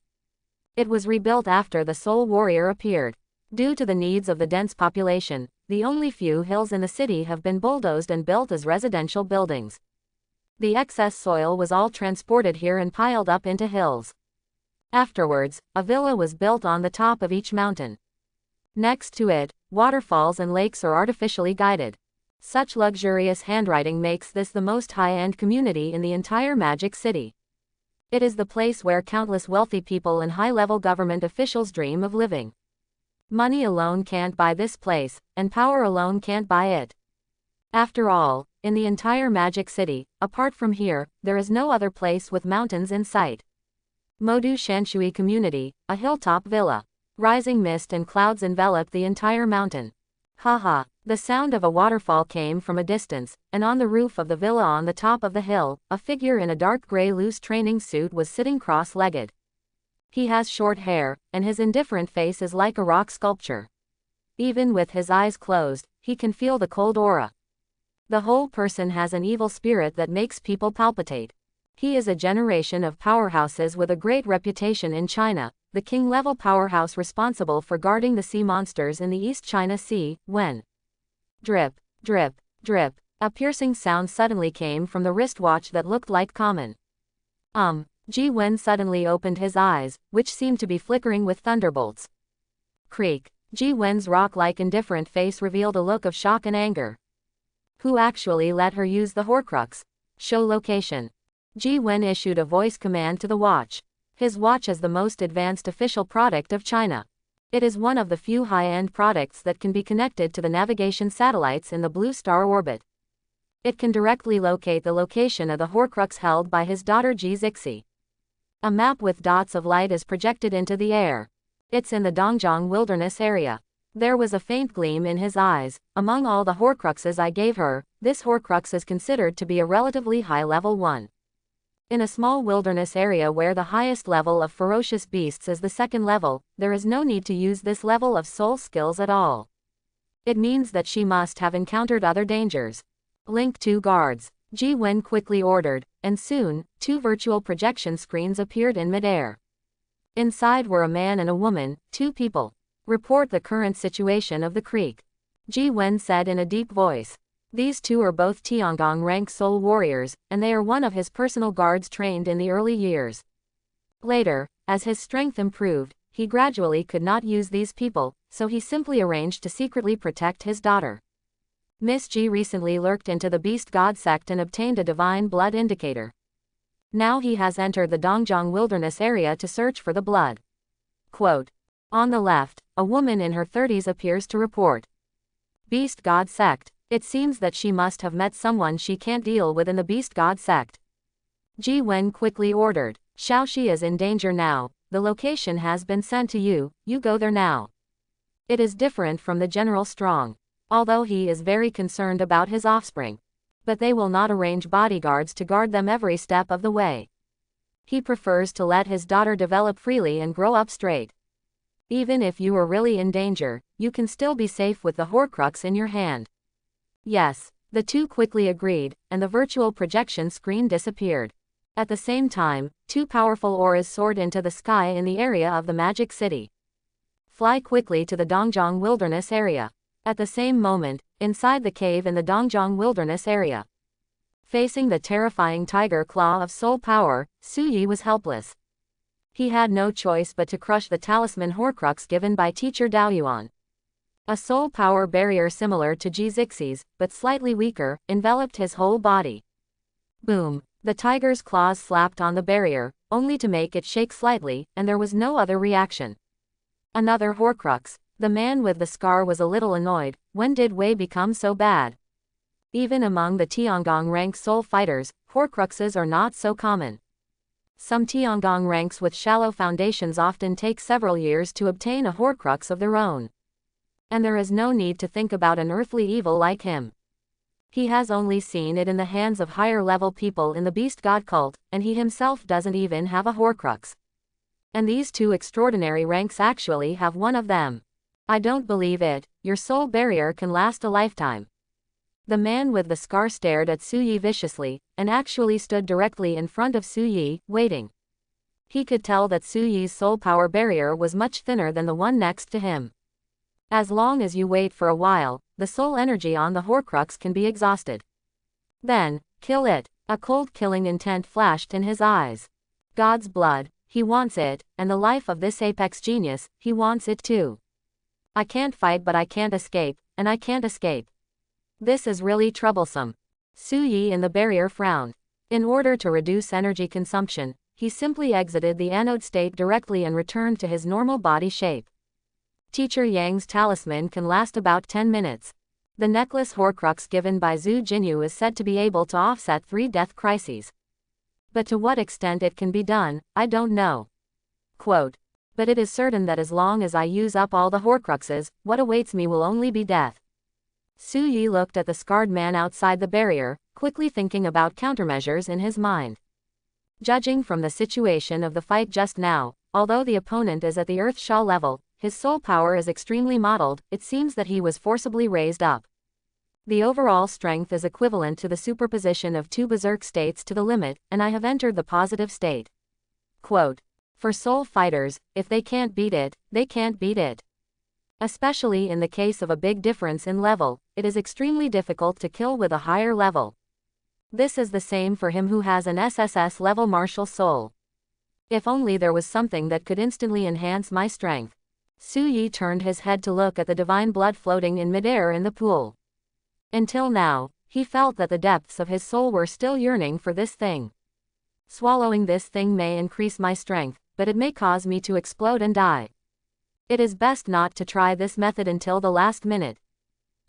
It was rebuilt after the Soul Warrior appeared. Due to the needs of the dense population, the only few hills in the city have been bulldozed and built as residential buildings. The excess soil was all transported here and piled up into hills. Afterwards, a villa was built on the top of each mountain. Next to it, waterfalls and lakes are artificially guided. Such luxurious handwriting makes this the most high-end community in the entire Magic City. It is the place where countless wealthy people and high-level government officials dream of living. Money alone can't buy this place, and power alone can't buy it. After all, in the entire Magic City, apart from here, there is no other place with mountains in sight. Modu Shanshui Community, a hilltop villa. Rising mist and clouds enveloped the entire mountain. Haha, the sound of a waterfall came from a distance, and on the roof of the villa on the top of the hill, a figure in a dark gray loose training suit was sitting cross-legged. He has short hair, and his indifferent face is like a rock sculpture. Even with his eyes closed, he can feel the cold aura. The whole person has an evil spirit that makes people palpitate. He is a generation of powerhouses with a great reputation in China, the king-level powerhouse responsible for guarding the sea monsters in the East China Sea, when drip, drip, drip, a piercing sound suddenly came from the wristwatch that looked like common. Ji Wen suddenly opened his eyes, which seemed to be flickering with thunderbolts. Creak. Ji Wen's rock-like indifferent face revealed a look of shock and anger. Who actually let her use the Horcrux? Show location. Ji Wen issued a voice command to the watch. His watch is the most advanced official product of China. It is one of the few high-end products that can be connected to the navigation satellites in the Blue Star orbit. It can directly locate the location of the Horcrux held by his daughter Ji Zixi. A map with dots of light is projected into the air. It's in the Dongjiang Wilderness area. There was a faint gleam in his eyes. Among all the Horcruxes I gave her, this Horcrux is considered to be a relatively high-level one. In a small wilderness area where the highest level of ferocious beasts is the second level, there is no need to use this level of soul skills at all. It means that she must have encountered other dangers. Link 2 guards. Ji Wen quickly ordered, and soon, 2 virtual projection screens appeared in midair. Inside were a man and a woman, 2 people. Report the current situation of the creek. Ji Wen said in a deep voice. These 2 are both Tiangong rank soul warriors, and they are one of his personal guards trained in the early years. Later, as his strength improved, he gradually could not use these people, so he simply arranged to secretly protect his daughter. Miss Ji recently lurked into the Beast God sect and obtained a divine blood indicator. Now he has entered the Dongjiang Wilderness area to search for the blood. Quote. On the left, a woman in her 30s appears to report. Beast God sect. It seems that she must have met someone she can't deal with in the Beast God sect. Ji Wen quickly ordered. Xiaoxi is in danger now. The location has been sent to you, you go there now. It is different from the General Strong. Although he is very concerned about his offspring. But they will not arrange bodyguards to guard them every step of the way. He prefers to let his daughter develop freely and grow up straight. Even if you are really in danger, you can still be safe with the Horcrux in your hand. Yes, the 2 quickly agreed, and the virtual projection screen disappeared. At the same time, 2 powerful auras soared into the sky in the area of the Magic City. Fly quickly to the Dongjiang Wilderness area. At the same moment, inside the cave in the Dongjiang Wilderness area. Facing the terrifying tiger claw of soul power, Su Yi was helpless. He had no choice but to crush the talisman Horcrux given by teacher Daoyuan. A soul power barrier similar to Ji Zixi's, but slightly weaker, enveloped his whole body. Boom! The tiger's claws slapped on the barrier, only to make it shake slightly, and there was no other reaction. Another Horcrux. The man with the scar was a little annoyed. When did Wei become so bad? Even among the Tiangong rank soul fighters, Horcruxes are not so common. Some Tiangong ranks with shallow foundations often take several years to obtain a Horcrux of their own. And there is no need to think about an earthly evil like him. He has only seen it in the hands of higher-level people in the Beast God cult, and he himself doesn't even have a Horcrux. And these 2 extraordinary ranks actually have one of them. I don't believe it, your soul barrier can last a lifetime. The man with the scar stared at Su Yi viciously, and actually stood directly in front of Su Yi, waiting. He could tell that Su Yi's soul power barrier was much thinner than the one next to him. As long as you wait for a while, the soul energy on the Horcrux can be exhausted. Then, kill it. A cold killing intent flashed in his eyes. God's blood, he wants it, and the life of this apex genius, he wants it too. I can't fight but I can't escape, and I can't escape. This is really troublesome. Su Yi in the barrier frowned. In order to reduce energy consumption, he simply exited the anode state directly and returned to his normal body shape. Teacher Yang's talisman can last about 10 minutes. The necklace Horcrux given by Zhu Jinyu is said to be able to offset 3 death crises. But to what extent it can be done, I don't know. Quote, but it is certain that as long as I use up all the Horcruxes, what awaits me will only be death. Su Yi looked at the scarred man outside the barrier, quickly thinking about countermeasures in his mind. Judging from the situation of the fight just now, although the opponent is at the Earth Sha level, his soul power is extremely modeled, it seems that he was forcibly raised up. The overall strength is equivalent to the superposition of 2 berserk states to the limit, and I have entered the positive state. Quote, for soul fighters, if they can't beat it, they can't beat it. Especially in the case of a big difference in level, it is extremely difficult to kill with a higher level. This is the same for him who has an SSS level martial soul. If only there was something that could instantly enhance my strength. Su Yi turned his head to look at the divine blood floating in midair in the pool. Until now, he felt that the depths of his soul were still yearning for this thing. Swallowing this thing may increase my strength, but it may cause me to explode and die. It is best not to try this method until the last minute.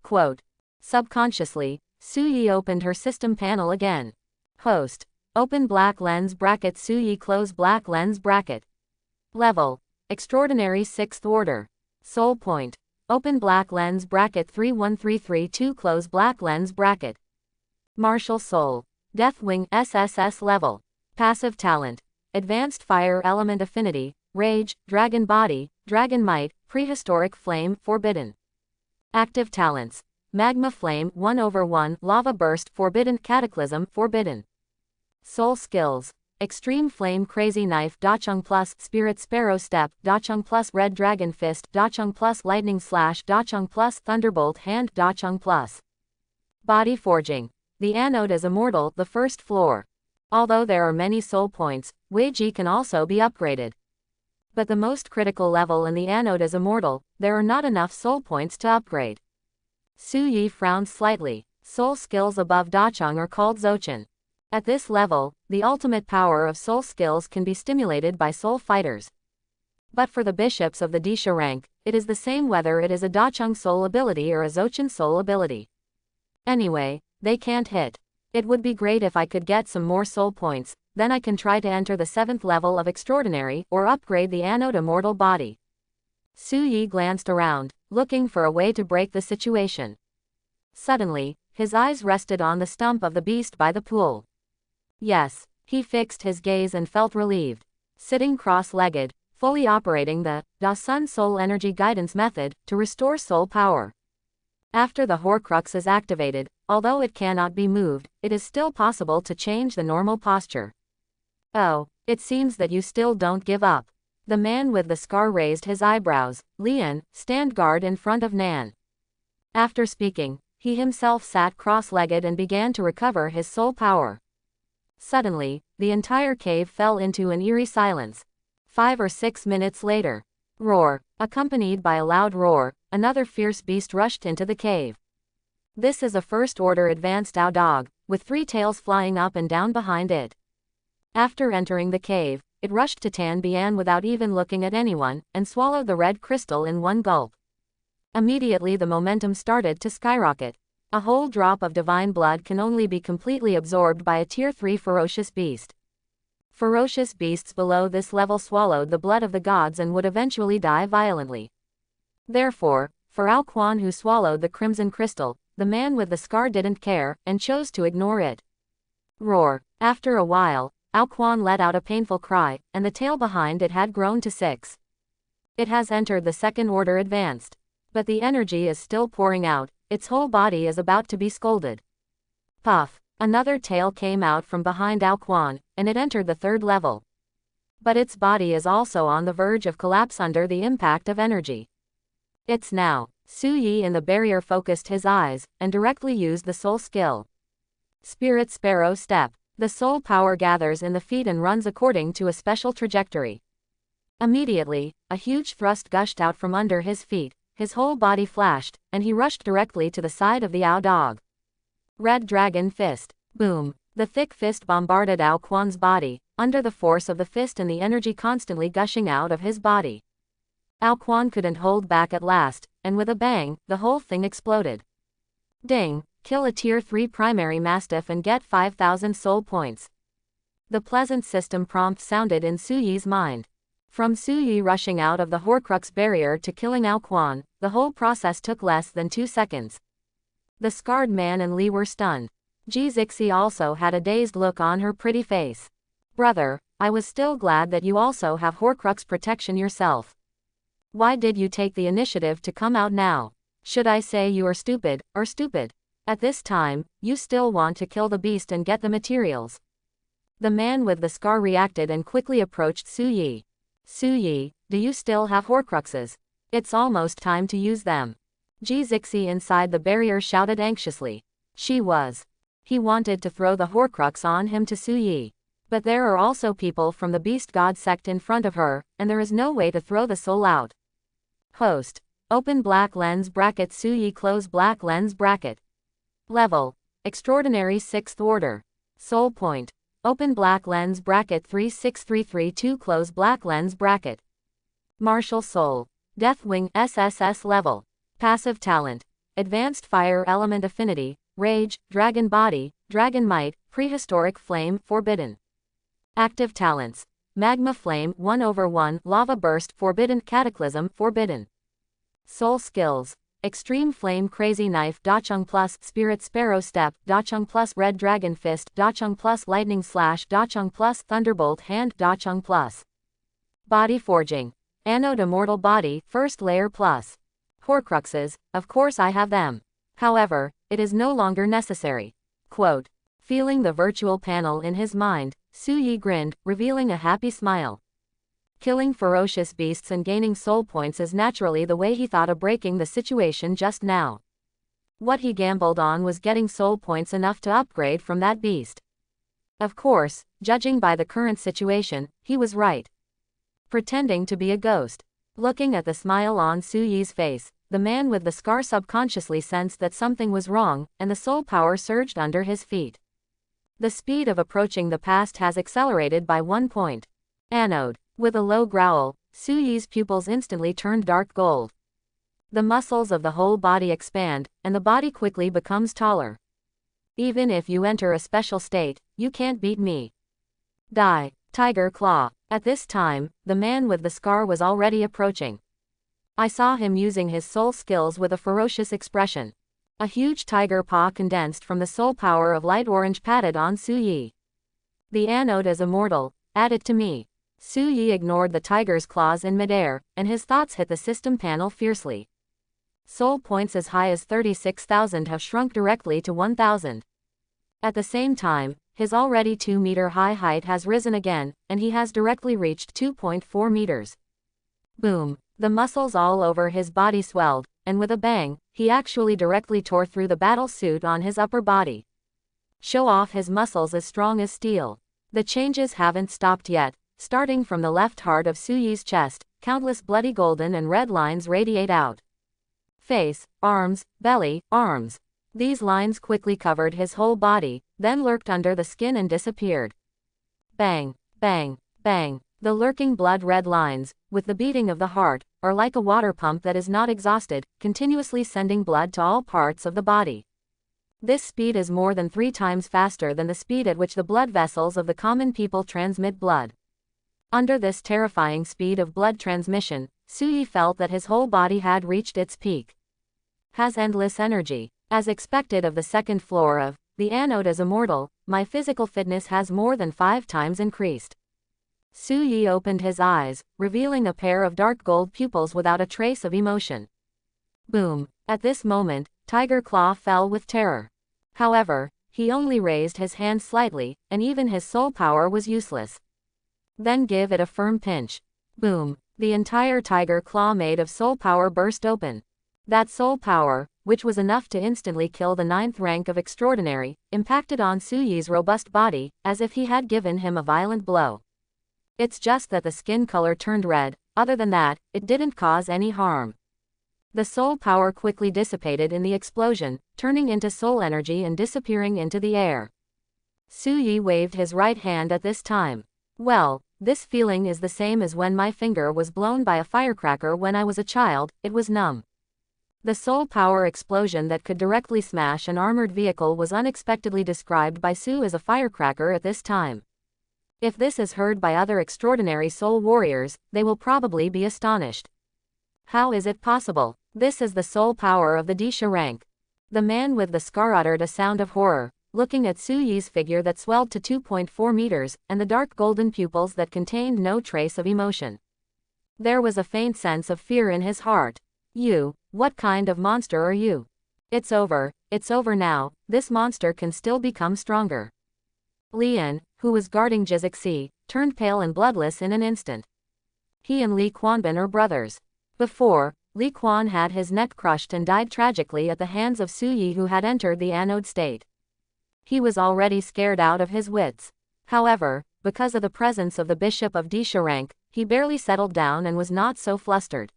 Quote, subconsciously, Su Yi opened her system panel again. Host. Open black lens bracket Su Yi close black lens bracket. Level. Extraordinary 6th order. Soul point. Open black lens bracket 31332 close black lens bracket. Martial soul. Deathwing SSS level. Passive talent. Advanced fire element affinity, rage, dragon body, dragon might, prehistoric flame, forbidden. Active talents. Magma flame 1/1, lava burst, forbidden, cataclysm, forbidden. Soul skills. Extreme Flame Crazy Knife Dachung Plus Spirit Sparrow Step Dachung Plus Red Dragon Fist Dachung Plus Lightning Slash Dachung Plus Thunderbolt Hand Dachung Plus Body Forging. The anode is immortal, the first floor. Although there are many soul points, Wei Ji can also be upgraded. But the most critical level in the anode is immortal, there are not enough soul points to upgrade. Su Yi frowned slightly. Soul skills above Dachung are called Zochin. At this level, the ultimate power of soul skills can be stimulated by soul fighters. But for the bishops of the Disha rank, it is the same whether it is a Dachung soul ability or a Zochin soul ability. Anyway, they can't hit. It would be great if I could get some more soul points, then I can try to enter the 7th level of Extraordinary or upgrade the anode immortal body. Su Yi glanced around, looking for a way to break the situation. Suddenly, his eyes rested on the stump of the beast by the pool. Yes, he fixed his gaze and felt relieved. Sitting cross-legged, fully operating the Da Sun Soul Energy Guidance method to restore soul power. After the Horcrux is activated, although it cannot be moved, it is still possible to change the normal posture. Oh, it seems that you still don't give up. The man with the scar raised his eyebrows. Lian, stand guard in front of Nan. After speaking, he himself sat cross-legged and began to recover his soul power. Suddenly, the entire cave fell into an eerie silence. 5 or 6 minutes later, roar, accompanied by a loud roar, another fierce beast rushed into the cave. This is a first-order advanced Ao dog, with 3 tails flying up and down behind it. After entering the cave, it rushed to Tan Bian without even looking at anyone, and swallowed the red crystal in one gulp. Immediately the momentum started to skyrocket. A whole drop of divine blood can only be completely absorbed by a Tier 3 ferocious beast. Ferocious beasts below this level swallowed the blood of the gods and would eventually die violently. Therefore, for Ao Quan who swallowed the crimson crystal, the man with the scar didn't care, and chose to ignore it. Roar. After a while, Ao Quan let out a painful cry, and the tail behind it had grown to 6. It has entered the 2nd order advanced. But the energy is still pouring out, its whole body is about to be scolded. Puff. Another tail came out from behind Ao Quan, and it entered the 3rd level. But its body is also on the verge of collapse under the impact of energy. It's now. Su Yi in the barrier focused his eyes, and directly used the soul skill. Spirit Sparrow Step. The soul power gathers in the feet and runs according to a special trajectory. Immediately, a huge thrust gushed out from under his feet, his whole body flashed, and he rushed directly to the side of the Ao dog. Red Dragon Fist. Boom. The thick fist bombarded Ao Quan's body, under the force of the fist and the energy constantly gushing out of his body. Ao Quan couldn't hold back at last, and with a bang, the whole thing exploded. Ding. Kill a Tier 3 primary mastiff and get 5,000 soul points. The pleasant system prompt sounded in Su Yi's mind. From Su Yi rushing out of the Horcrux barrier to killing Ao Quan, the whole process took less than 2 seconds. The scarred man and Li were stunned. Ji Zixi also had a dazed look on her pretty face. Brother, I was still glad that you also have Horcrux protection yourself. Why did you take the initiative to come out now? Should I say you are stupid, or stupid? At this time, you still want to kill the beast and get the materials. The man with the scar reacted and quickly approached Su Yi. Su Yi, do you still have Horcruxes? It's almost time to use them. Ji Zixi inside the barrier shouted anxiously. She was. He wanted to throw the Horcrux on him to Su Yi. But there are also people from the Beast God sect in front of her, and there is no way to throw the soul out. Host. Open black lens bracket Su Yi close black lens bracket. Level. Extraordinary 6th order. Soul point. Open black lens bracket 36332 close black lens bracket. Martial Soul. Deathwing SSS level. Passive talent. Advanced Fire Element Affinity, Rage, Dragon Body, Dragon Might, Prehistoric Flame, Forbidden. Active talents. Magma Flame 1/1, Lava Burst, Forbidden, Cataclysm, Forbidden. Soul skills. Extreme Flame Crazy Knife Dachung Plus Spirit Sparrow Step Dachung Plus Red Dragon Fist Dachung Plus Lightning Slash Dachung Plus Thunderbolt Hand Dachung Plus Body Forging. Anode Immortal Body First Layer Plus. Horcruxes, of course I have them. However, it is no longer necessary. Quote. Feeling the virtual panel in his mind, Su Yi grinned, revealing a happy smile. Killing ferocious beasts and gaining soul points is naturally the way he thought of breaking the situation just now. What he gambled on was getting soul points enough to upgrade from that beast. Of course, judging by the current situation, he was right. Pretending to be a ghost. Looking at the smile on Su Yi's face, the man with the scar subconsciously sensed that something was wrong, and the soul power surged under his feet. The speed of approaching the past has accelerated by 1 point. Anode. With a low growl, Su Yi's pupils instantly turned dark gold. The muscles of the whole body expand, and the body quickly becomes taller. Even if you enter a special state, you can't beat me. Die. Tiger Claw. At this time, the man with the scar was already approaching. I saw him using his soul skills with a ferocious expression. A huge tiger paw condensed from the soul power of light orange patted on Su Yi. The anode is immortal, add it to me. Su Yi ignored the tiger's claws in midair, and his thoughts hit the system panel fiercely. Soul points as high as 36,000 have shrunk directly to 1,000. At the same time, his already 2-meter high height has risen again, and he has directly reached 2.4 meters. Boom. The muscles all over his body swelled, and with a bang, he actually directly tore through the battle suit on his upper body. Show off his muscles as strong as steel. The changes haven't stopped yet. Starting from the left heart of Su Yi's chest, countless bloody golden and red lines radiate out. Face, arms, belly, arms. These lines quickly covered his whole body, then lurked under the skin and disappeared. Bang, bang, bang. The lurking blood-red lines, with the beating of the heart, are like a water pump that is not exhausted, continuously sending blood to all parts of the body. This speed is more than 3 times faster than the speed at which the blood vessels of the common people transmit blood. Under this terrifying speed of blood transmission, Su Yi felt that his whole body had reached its peak. Has endless energy. As expected of the second floor of the anode is immortal, my physical fitness has more than 5 times increased. Su Yi opened his eyes, revealing a pair of dark gold pupils without a trace of emotion. Boom. At this moment, Tiger Claw fell with terror. However, he only raised his hand slightly, and even his soul power was useless. Then give it a firm pinch. Boom. The entire tiger claw made of soul power burst open. That soul power, which was enough to instantly kill the 9th rank of extraordinary, impacted on Suyi's robust body, as if he had given him a violent blow. It's just that the skin color turned red, other than that, it didn't cause any harm. The soul power quickly dissipated in the explosion, turning into soul energy and disappearing into the air. Suyi waved his right hand at this time. Well, this feeling is the same as when my finger was blown by a firecracker when I was a child, it was numb. The soul power explosion that could directly smash an armored vehicle was unexpectedly described by Su as a firecracker at this time. If this is heard by other extraordinary soul warriors, they will probably be astonished. How is it possible? This is the soul power of the Disha rank. The man with the scar uttered a sound of horror, looking at Suyi's figure that swelled to 2.4 meters, and the dark golden pupils that contained no trace of emotion. There was a faint sense of fear in his heart. You, what kind of monster are you? It's over now, this monster can still become stronger. Lian, who was guarding Jizixi, turned pale and bloodless in an instant. He and Li Quanbin are brothers. Before, Li Quan had his neck crushed and died tragically at the hands of Suyi, who had entered the anode state. He was already scared out of his wits. However, because of the presence of the Bishop of Disha rank, he barely settled down and was not so flustered.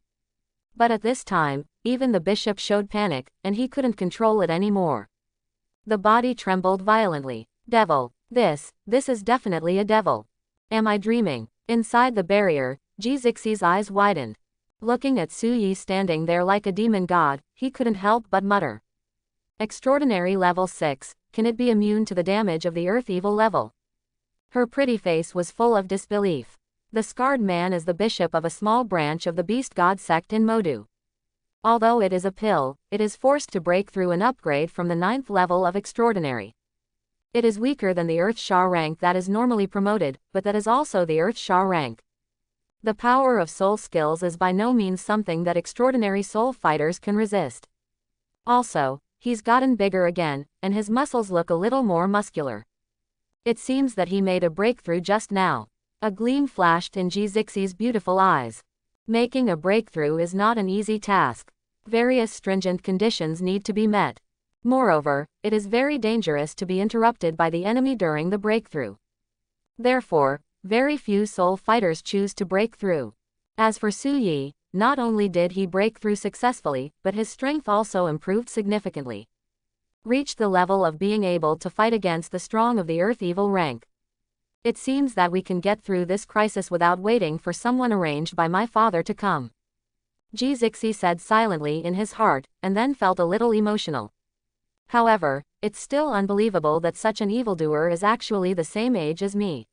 But at this time, even the bishop showed panic, and he couldn't control it anymore. The body trembled violently. Devil. This is definitely a devil. Am I dreaming? Inside the barrier, Jizixi's eyes widened. Looking at Suyi standing there like a demon god, he couldn't help but mutter. Extraordinary level 6, can it be immune to the damage of the earth evil level? Her pretty face was full of disbelief. The scarred man is the bishop of a small branch of the beast god sect in Modu. Although it is a pill, it is forced to break through an upgrade from the 9th level of extraordinary. It is weaker than the Earth Shah rank that is normally promoted, but that is also the Earth Shah rank. The power of soul skills is by no means something that extraordinary soul fighters can resist. Also, he's gotten bigger again, and his muscles look a little more muscular. It seems that he made a breakthrough just now. A gleam flashed in Jizixi's beautiful eyes. Making a breakthrough is not an easy task. Various stringent conditions need to be met. Moreover, it is very dangerous to be interrupted by the enemy during the breakthrough. Therefore, very few soul fighters choose to break through. As for Suyi, not only did he break through successfully, but his strength also improved significantly. Reached the level of being able to fight against the strong of the Earth Evil rank. It seems that we can get through this crisis without waiting for someone arranged by my father to come. Jizixi said silently in his heart, and then felt a little emotional. However, it's still unbelievable that such an evildoer is actually the same age as me.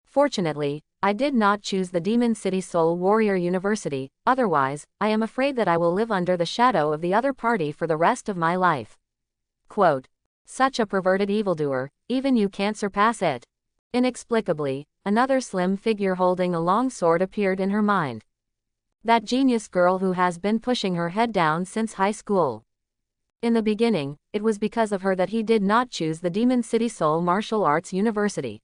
Fortunately, I did not choose the Demon City Soul Warrior University, otherwise, I am afraid that I will live under the shadow of the other party for the rest of my life. Quote. Such a perverted evildoer, even you can't surpass it. Inexplicably, another slim figure holding a long sword appeared in her mind. That genius girl who has been pushing her head down since high school. In the beginning, it was because of her that he did not choose the Demon City Soul Martial Arts University.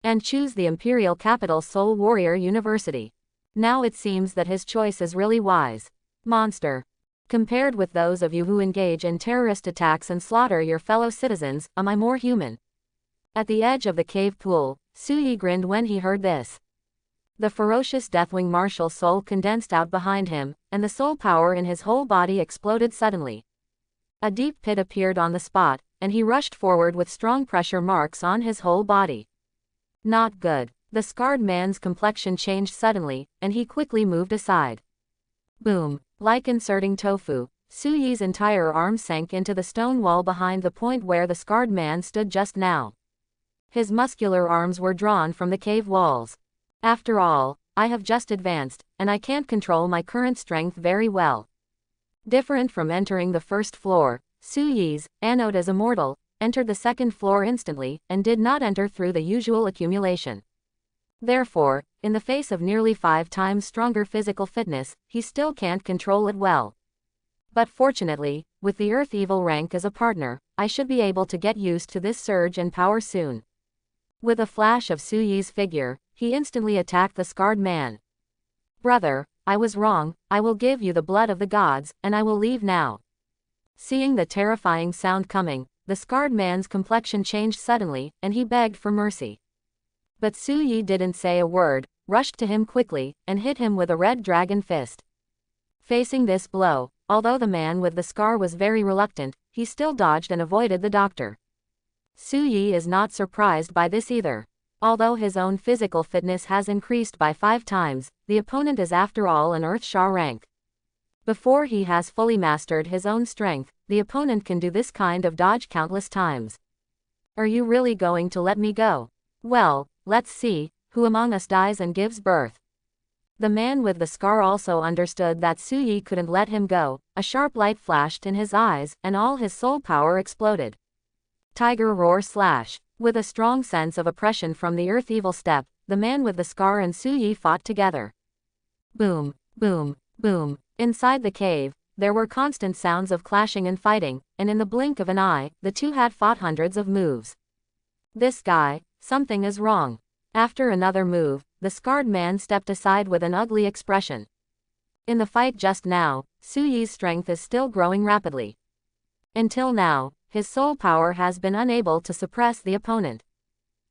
And choose the Imperial Capital Soul Warrior University. Now it seems that his choice is really wise. Monster. Compared with those of you who engage in terrorist attacks and slaughter your fellow citizens, am I more human? At the edge of the cave pool, Suyi grinned when he heard this. The ferocious Deathwing martial soul condensed out behind him, and the soul power in his whole body exploded suddenly. A deep pit appeared on the spot, and he rushed forward with strong pressure marks on his whole body. Not good. The scarred man's complexion changed suddenly, and he quickly moved aside. Boom. Like inserting tofu, Suyi's entire arm sank into the stone wall behind the point where the scarred man stood just now. His muscular arms were drawn from the cave walls. After all, I have just advanced, and I can't control my current strength very well. Different from entering the first floor, Suyi's, anode as immortal, entered the second floor instantly, and did not enter through the usual accumulation. Therefore, in the face of nearly 5 times stronger physical fitness, he still can't control it well. But fortunately, with the Earth Evil rank as a partner, I should be able to get used to this surge in power soon. With a flash of Suyi's figure, he instantly attacked the scarred man. Brother, I was wrong, I will give you the blood of the gods, and I will leave now. Seeing the terrifying sound coming, the scarred man's complexion changed suddenly, and he begged for mercy. But Su Yi didn't say a word, rushed to him quickly, and hit him with a red dragon fist. Facing this blow, although the man with the scar was very reluctant, he still dodged and avoided the doctor. Su Yi is not surprised by this either. Although his own physical fitness has increased by 5 times, the opponent is after all an Earth Sha rank. Before he has fully mastered his own strength, the opponent can do this kind of dodge countless times. Are you really going to let me go? Well, let's see, who among us dies and gives birth? The man with the scar also understood that Su Yi couldn't let him go. A sharp light flashed in his eyes, and all his soul power exploded. Tiger roar slash. With a strong sense of oppression from the earth evil step, the man with the scar and Su Yi fought together. Boom, boom, boom. Inside the cave, there were constant sounds of clashing and fighting, and in the blink of an eye, the two had fought hundreds of moves. This guy, something is wrong. After another move, the scarred man stepped aside with an ugly expression. In the fight just now, Su Yi's strength is still growing rapidly. Until now, his soul power has been unable to suppress the opponent.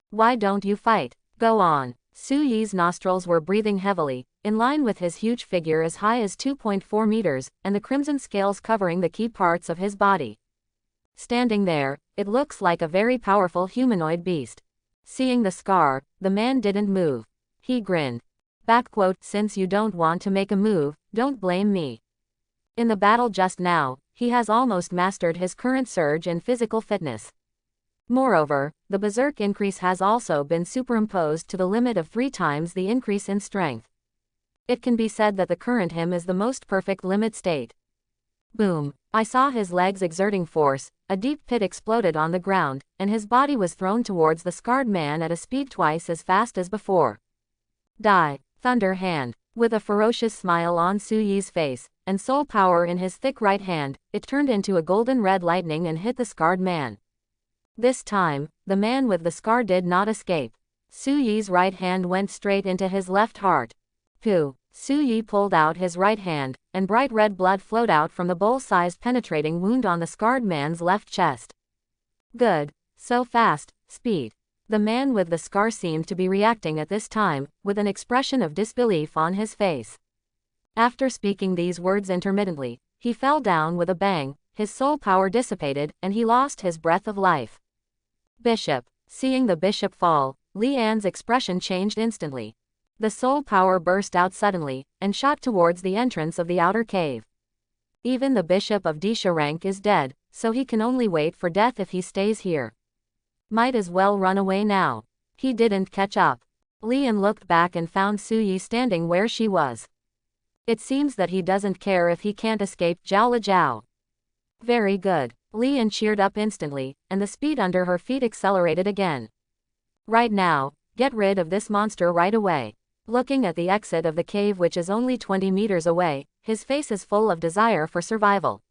Why don't you fight? Go on. Su Yi's nostrils were breathing heavily, in line with his huge figure as high as 2.4 meters, and the crimson scales covering the key parts of his body. Standing there, it looks like a very powerful humanoid beast. Seeing the scar, the man didn't move. He grinned. Since you don't want to make a move, don't blame me. In the battle just now, he has almost mastered his current surge in physical fitness. Moreover, the berserk increase has also been superimposed to the limit of 3 times the increase in strength. It can be said that the current him is the most perfect limit state. Boom. I saw his legs exerting force, a deep pit exploded on the ground, and his body was thrown towards the scarred man at a speed twice as fast as before. Die. Thunder hand. With a ferocious smile on Su Yi's face, and soul power in his thick right hand, it turned into a golden red lightning and hit the scarred man. This time, the man with the scar did not escape. Su Yi's right hand went straight into his left heart. Pooh. Su Yi pulled out his right hand, and bright red blood flowed out from the bowl-sized penetrating wound on the scarred man's left chest. Good. So fast, speed. The man with the scar seemed to be reacting at this time, with an expression of disbelief on his face. After speaking these words intermittently, he fell down with a bang, his soul power dissipated, and he lost his breath of life. Bishop. Seeing the bishop fall, Li An's expression changed instantly. The soul power burst out suddenly, and shot towards the entrance of the outer cave. Even the bishop of Disha rank is dead, so he can only wait for death if he stays here. Might as well run away now. He didn't catch up. Li An looked back and found Su Yi standing where she was. It seems that he doesn't care if he can't escape Zhao Lijiao. Very good. Li An cheered up instantly, and the speed under her feet accelerated again. Right now, get rid of this monster right away. Looking at the exit of the cave which is only 20 meters away, his face is full of desire for survival.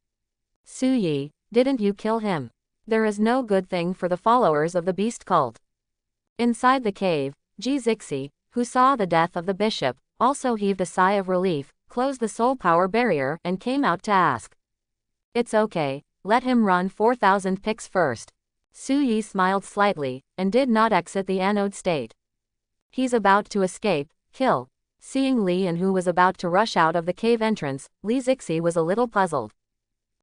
Su Yi, didn't you kill him? There is no good thing for the followers of the beast cult. Inside the cave, Ji Zixi, who saw the death of the bishop, also heaved a sigh of relief, closed the soul power barrier, and came out to ask. It's okay, let him run 4,000 picks first. Su Yi smiled slightly, and did not exit the anode state. He's about to escape. Kill. Seeing Li An who was about to rush out of the cave entrance, Li Zixi was a little puzzled.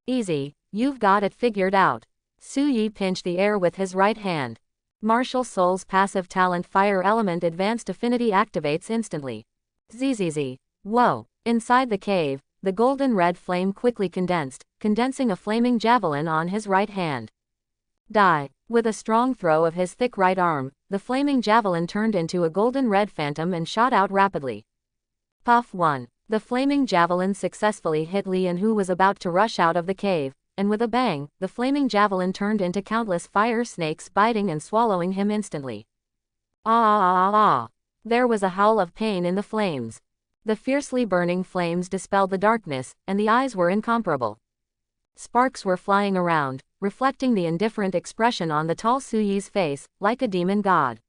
Easy, you've got it figured out. Su Yi pinched the air with his right hand. Martial Soul's passive talent Fire Element Advanced Affinity activates instantly. Zzz. Whoa. Inside the cave, the golden red flame quickly condensing a flaming javelin on his right hand. Die. With a strong throw of his thick right arm, the flaming javelin turned into a golden red phantom and shot out rapidly. Puff 1. The flaming javelin successfully hit Li An who was about to rush out of the cave, and with a bang, the flaming javelin turned into countless fire snakes biting and swallowing him instantly. Ah! There was a howl of pain in the flames. The fiercely burning flames dispelled the darkness, and the eyes were incomparable. Sparks were flying around, reflecting the indifferent expression on the tall Su Yi's face, like a demon god.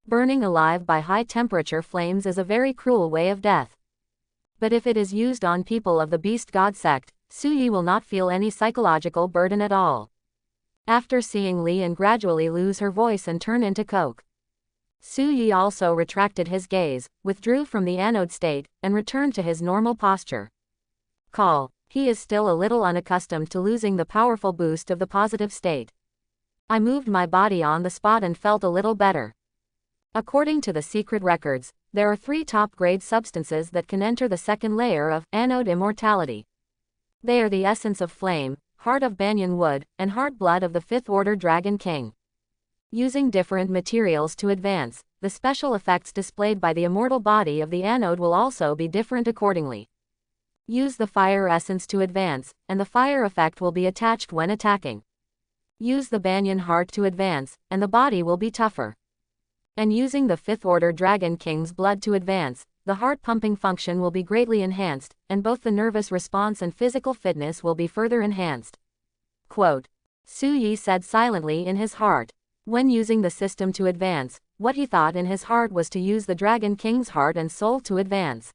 Burning alive by high-temperature flames is a very cruel way of death. But if it is used on people of the beast god sect, Suyi will not feel any psychological burden at all. After seeing Li and gradually lose her voice and turn into coke, Suyi also retracted his gaze, withdrew from the anode state, and returned to his normal posture. He is still a little unaccustomed to losing the powerful boost of the positive state. I moved my body on the spot and felt a little better. According to the secret records, there are 3 top-grade substances that can enter the second layer of anode immortality. They are the essence of flame, heart of banyan wood, and heart blood of the 5th order dragon king. Using different materials to advance, the special effects displayed by the immortal body of the anode will also be different accordingly. Use the fire essence to advance, and the fire effect will be attached when attacking. Use the banyan heart to advance, and the body will be tougher. And using the 5th order dragon king's blood to advance, the heart pumping function will be greatly enhanced, and both the nervous response and physical fitness will be further enhanced. Suyi said silently in his heart. When using the system to advance, what he thought in his heart was to use the Dragon King's heart and soul to advance.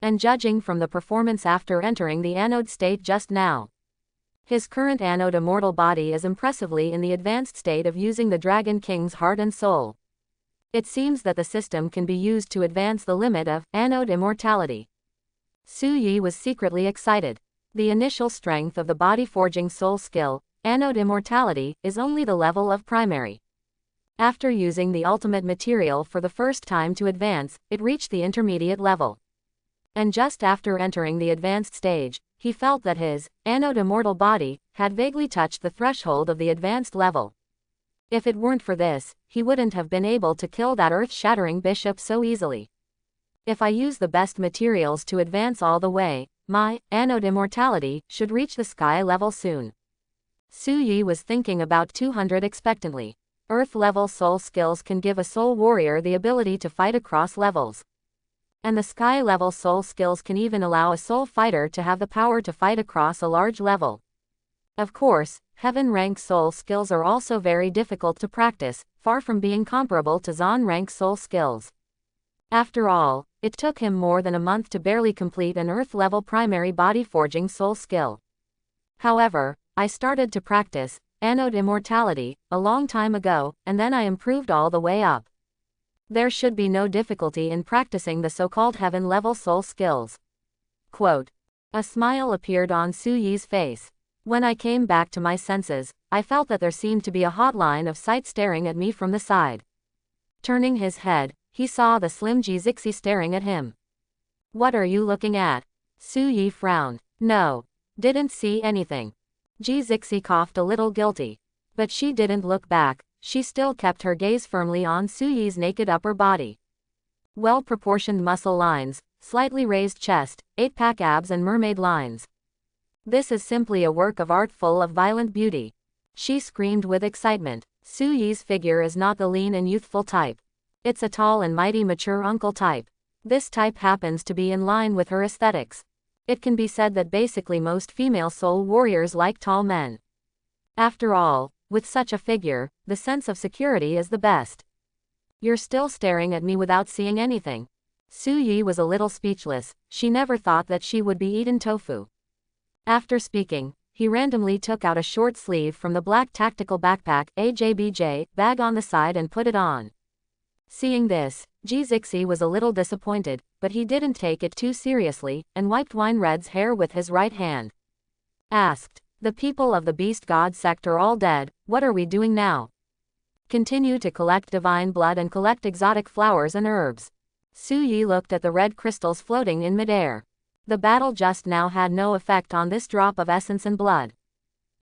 And judging from the performance after entering the anode state just now, his current anode immortal body is impressively in the advanced state of using the Dragon King's heart and soul. It seems that the system can be used to advance the limit of anode immortality. Suyi was secretly excited. The initial strength of the body forging soul skill, anode immortality, is only the level of primary. After using the ultimate material for the first time to advance, it reached the intermediate level. And just after entering the advanced stage, he felt that his anode immortal body had vaguely touched the threshold of the advanced level. If it weren't for this, he wouldn't have been able to kill that earth-shattering bishop so easily. If I use the best materials to advance all the way, my anode immortality should reach the sky level soon. Suyi was thinking about 200 expectantly. Earth-level soul skills can give a soul warrior the ability to fight across levels. And the sky-level soul skills can even allow a soul fighter to have the power to fight across a large level. Of course, heaven-rank soul skills are also very difficult to practice, far from being comparable to Zon-rank soul skills. After all, it took him more than a month to barely complete an Earth-level primary body forging soul skill. However, I started to practice anode immortality a long time ago, and then I improved all the way up. There should be no difficulty in practicing the so-called heaven-level soul skills. A smile appeared on Suyi's face. When I came back to my senses, I felt that there seemed to be a hot line of sight staring at me from the side. Turning his head, he saw the slim Jizixi staring at him. What are you looking at? Suyi frowned. No. Didn't see anything. Jizixi coughed a little guilty. But she didn't look back, she still kept her gaze firmly on Suyi's naked upper body. Well-proportioned muscle lines, slightly raised chest, 8-pack abs and mermaid lines. This is simply a work of art full of violent beauty. She screamed with excitement. Suyi's figure is not the lean and youthful type. It's a tall and mighty mature uncle type. This type happens to be in line with her aesthetics. It can be said that basically most female soul warriors like tall men. After all, with such a figure, the sense of security is the best. You're still staring at me without seeing anything. Suyi was a little speechless, she never thought that she would be eaten tofu. After speaking, he randomly took out a short sleeve from the black tactical backpack AJBJ bag on the side and put it on. Seeing this, Jizixi was a little disappointed, but he didn't take it too seriously, and wiped Wine-Red's hair with his right hand. Asked, the people of the beast god sect are all dead, what are we doing now? Continue to collect divine blood and collect exotic flowers and herbs. Suyi looked at the red crystals floating in midair. The battle just now had no effect on this drop of essence and blood.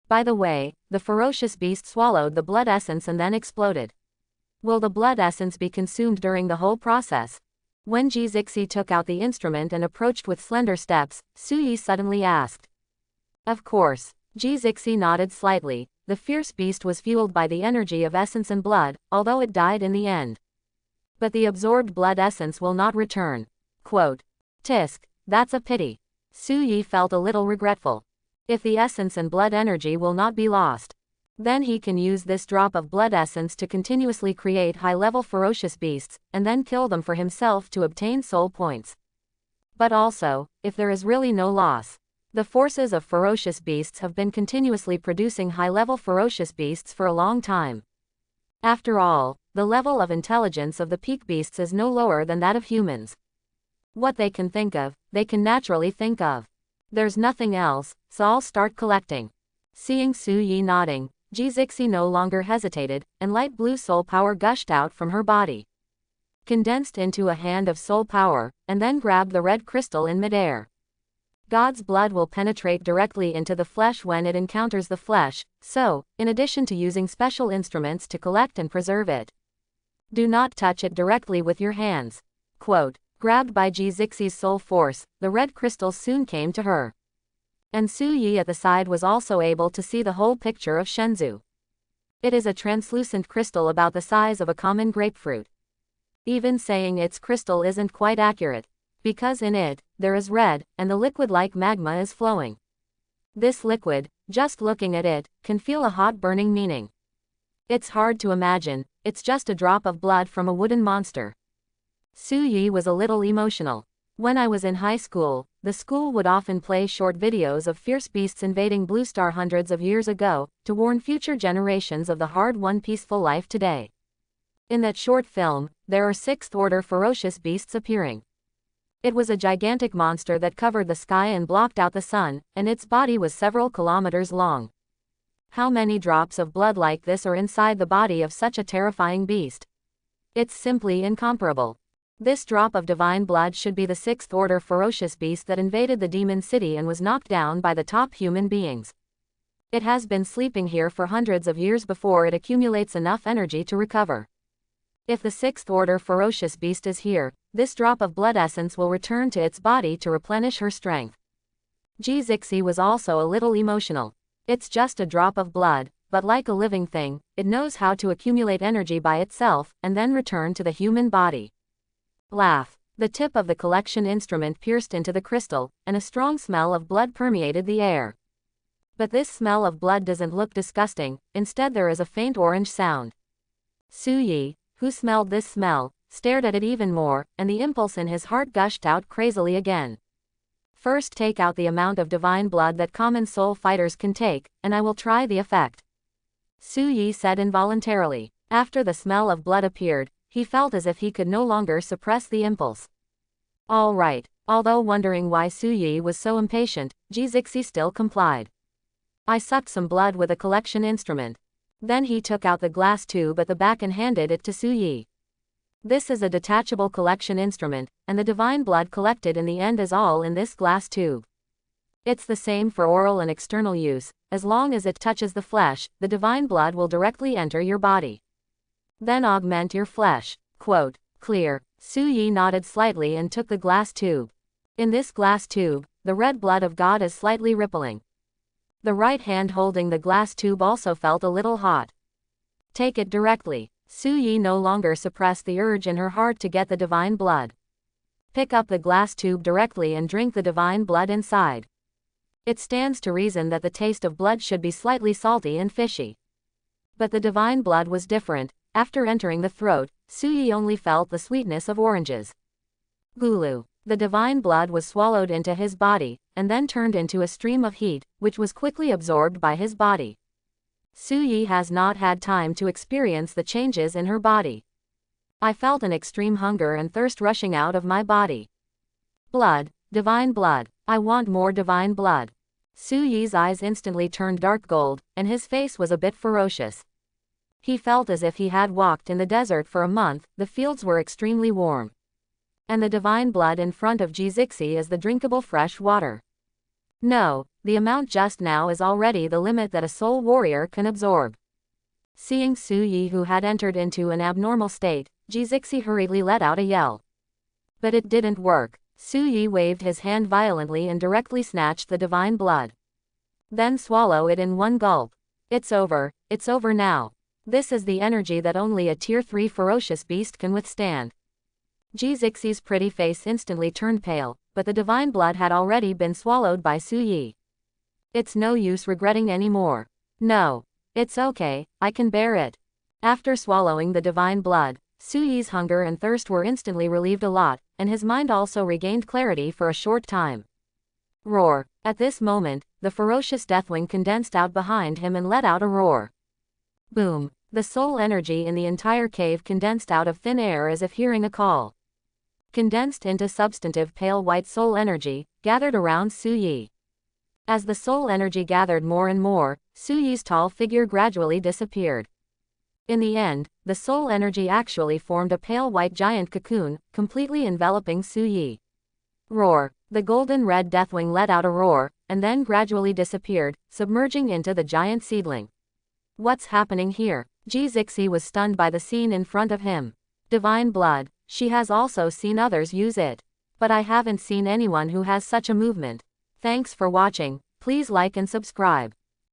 By the way, the ferocious beast swallowed the blood essence and then exploded. Will the blood essence be consumed during the whole process? When Jizixi took out the instrument and approached with slender steps, Suyi suddenly asked. Of course. Jizixi nodded slightly. The fierce beast was fueled by the energy of essence and blood, although it died in the end. But the absorbed blood essence will not return. Tisk, that's a pity. Suyi felt a little regretful. If the essence and blood energy will not be lost, then he can use this drop of blood essence to continuously create high-level ferocious beasts, and then kill them for himself to obtain soul points. But also, if there is really no loss. The forces of ferocious beasts have been continuously producing high-level ferocious beasts for a long time. After all, the level of intelligence of the peak beasts is no lower than that of humans. What they can think of, they can naturally think of. There's nothing else, so I'll start collecting. Seeing Su Yi nodding, Jizixi no longer hesitated, and light blue soul power gushed out from her body. Condensed into a hand of soul power, and then grabbed the red crystal in midair. God's blood will penetrate directly into the flesh when it encounters the flesh, so, in addition to using special instruments to collect and preserve it, do not touch it directly with your hands. Quote, grabbed by Jizixi's soul force, the red crystal soon came to her. And Su Yi at the side was also able to see the whole picture of Shenzhou. It is a translucent crystal about the size of a common grapefruit. Even saying it's crystal isn't quite accurate, because in it, there is red, and the liquid-like magma is flowing. This liquid, just looking at it, can feel a hot burning meaning. It's hard to imagine, it's just a drop of blood from a wooden monster. Su Yi was a little emotional. When I was in high school, the school would often play short videos of fierce beasts invading Blue Star hundreds of years ago, to warn future generations of the hard-won peaceful life today. In that short film, there are sixth-order ferocious beasts appearing. It was a gigantic monster that covered the sky and blocked out the sun, and its body was several kilometers long. How many drops of blood like this are inside the body of such a terrifying beast? It's simply incomparable. This drop of divine blood should be the sixth-order ferocious beast that invaded the demon city and was knocked down by the top human beings. It has been sleeping here for hundreds of years before it accumulates enough energy to recover. If the sixth-order ferocious beast is here, this drop of blood essence will return to its body to replenish her strength. Jizixi was also a little emotional. It's just a drop of blood, but like a living thing, it knows how to accumulate energy by itself, and then return to the human body. Laugh. The tip of the collection instrument pierced into the crystal, and a strong smell of blood permeated the air. But this smell of blood doesn't look disgusting, instead there is a faint orange sound. Su Yi, who smelled this smell, stared at it even more, and the impulse in his heart gushed out crazily again. First take out the amount of divine blood that common soul fighters can take, and I will try the effect. Su Yi said involuntarily. After the smell of blood appeared, he felt as if he could no longer suppress the impulse. All right. Although wondering why Su Yi was so impatient, Jizixi still complied. I sucked some blood with a collection instrument. Then he took out the glass tube at the back and handed it to Su Yi. This is a detachable collection instrument, and the divine blood collected in the end is all in this glass tube. It's the same for oral and external use. As long as it touches the flesh, the divine blood will directly enter your body. Then augment your flesh. Quote, clear. Su Yi nodded slightly and took the glass tube. In this glass tube, the red blood of God is slightly rippling. The right hand holding the glass tube also felt a little hot. Take it directly. Su Yi no longer suppressed the urge in her heart to get the divine blood. Pick up the glass tube directly and drink the divine blood inside. It stands to reason that the taste of blood should be slightly salty and fishy. But the divine blood was different. After entering the throat, Su Yi only felt the sweetness of oranges. Gulu. The divine blood was swallowed into his body, and then turned into a stream of heat, which was quickly absorbed by his body. Su Yi has not had time to experience the changes in her body. I felt an extreme hunger and thirst rushing out of my body. Blood, divine blood. I want more divine blood. Su Yi's eyes instantly turned dark gold, and his face was a bit ferocious. He felt as if he had walked in the desert for a month. The fields were extremely warm. And the divine blood in front of Jizixi is the drinkable fresh water. No, the amount just now is already the limit that a soul warrior can absorb. Seeing Su Yi, who had entered into an abnormal state, Jizixi hurriedly let out a yell. But it didn't work. Su Yi waved his hand violently and directly snatched the divine blood. Then swallow it in one gulp. It's over now. This is the energy that only a tier 3 ferocious beast can withstand. Jizixi's pretty face instantly turned pale, but the divine blood had already been swallowed by Su Yi. It's no use regretting anymore. No. It's okay, I can bear it. After swallowing the divine blood, Suyi's hunger and thirst were instantly relieved a lot, and his mind also regained clarity for a short time. Roar. At this moment, the ferocious Deathwing condensed out behind him and let out a roar. Boom. The soul energy in the entire cave condensed out of thin air as if hearing a call. Condensed into substantive pale white soul energy, gathered around Suyi. As the soul energy gathered more and more, Suyi's tall figure gradually disappeared. In the end, the soul energy actually formed a pale white giant cocoon, completely enveloping Suyi. Roar. The golden red Deathwing let out a roar, and then gradually disappeared, submerging into the giant seedling. What's happening here? Zixi was stunned by the scene in front of him. Divine blood. She has also seen others use it. But I haven't seen anyone who has such a movement. Thanks for watching. Please like and subscribe.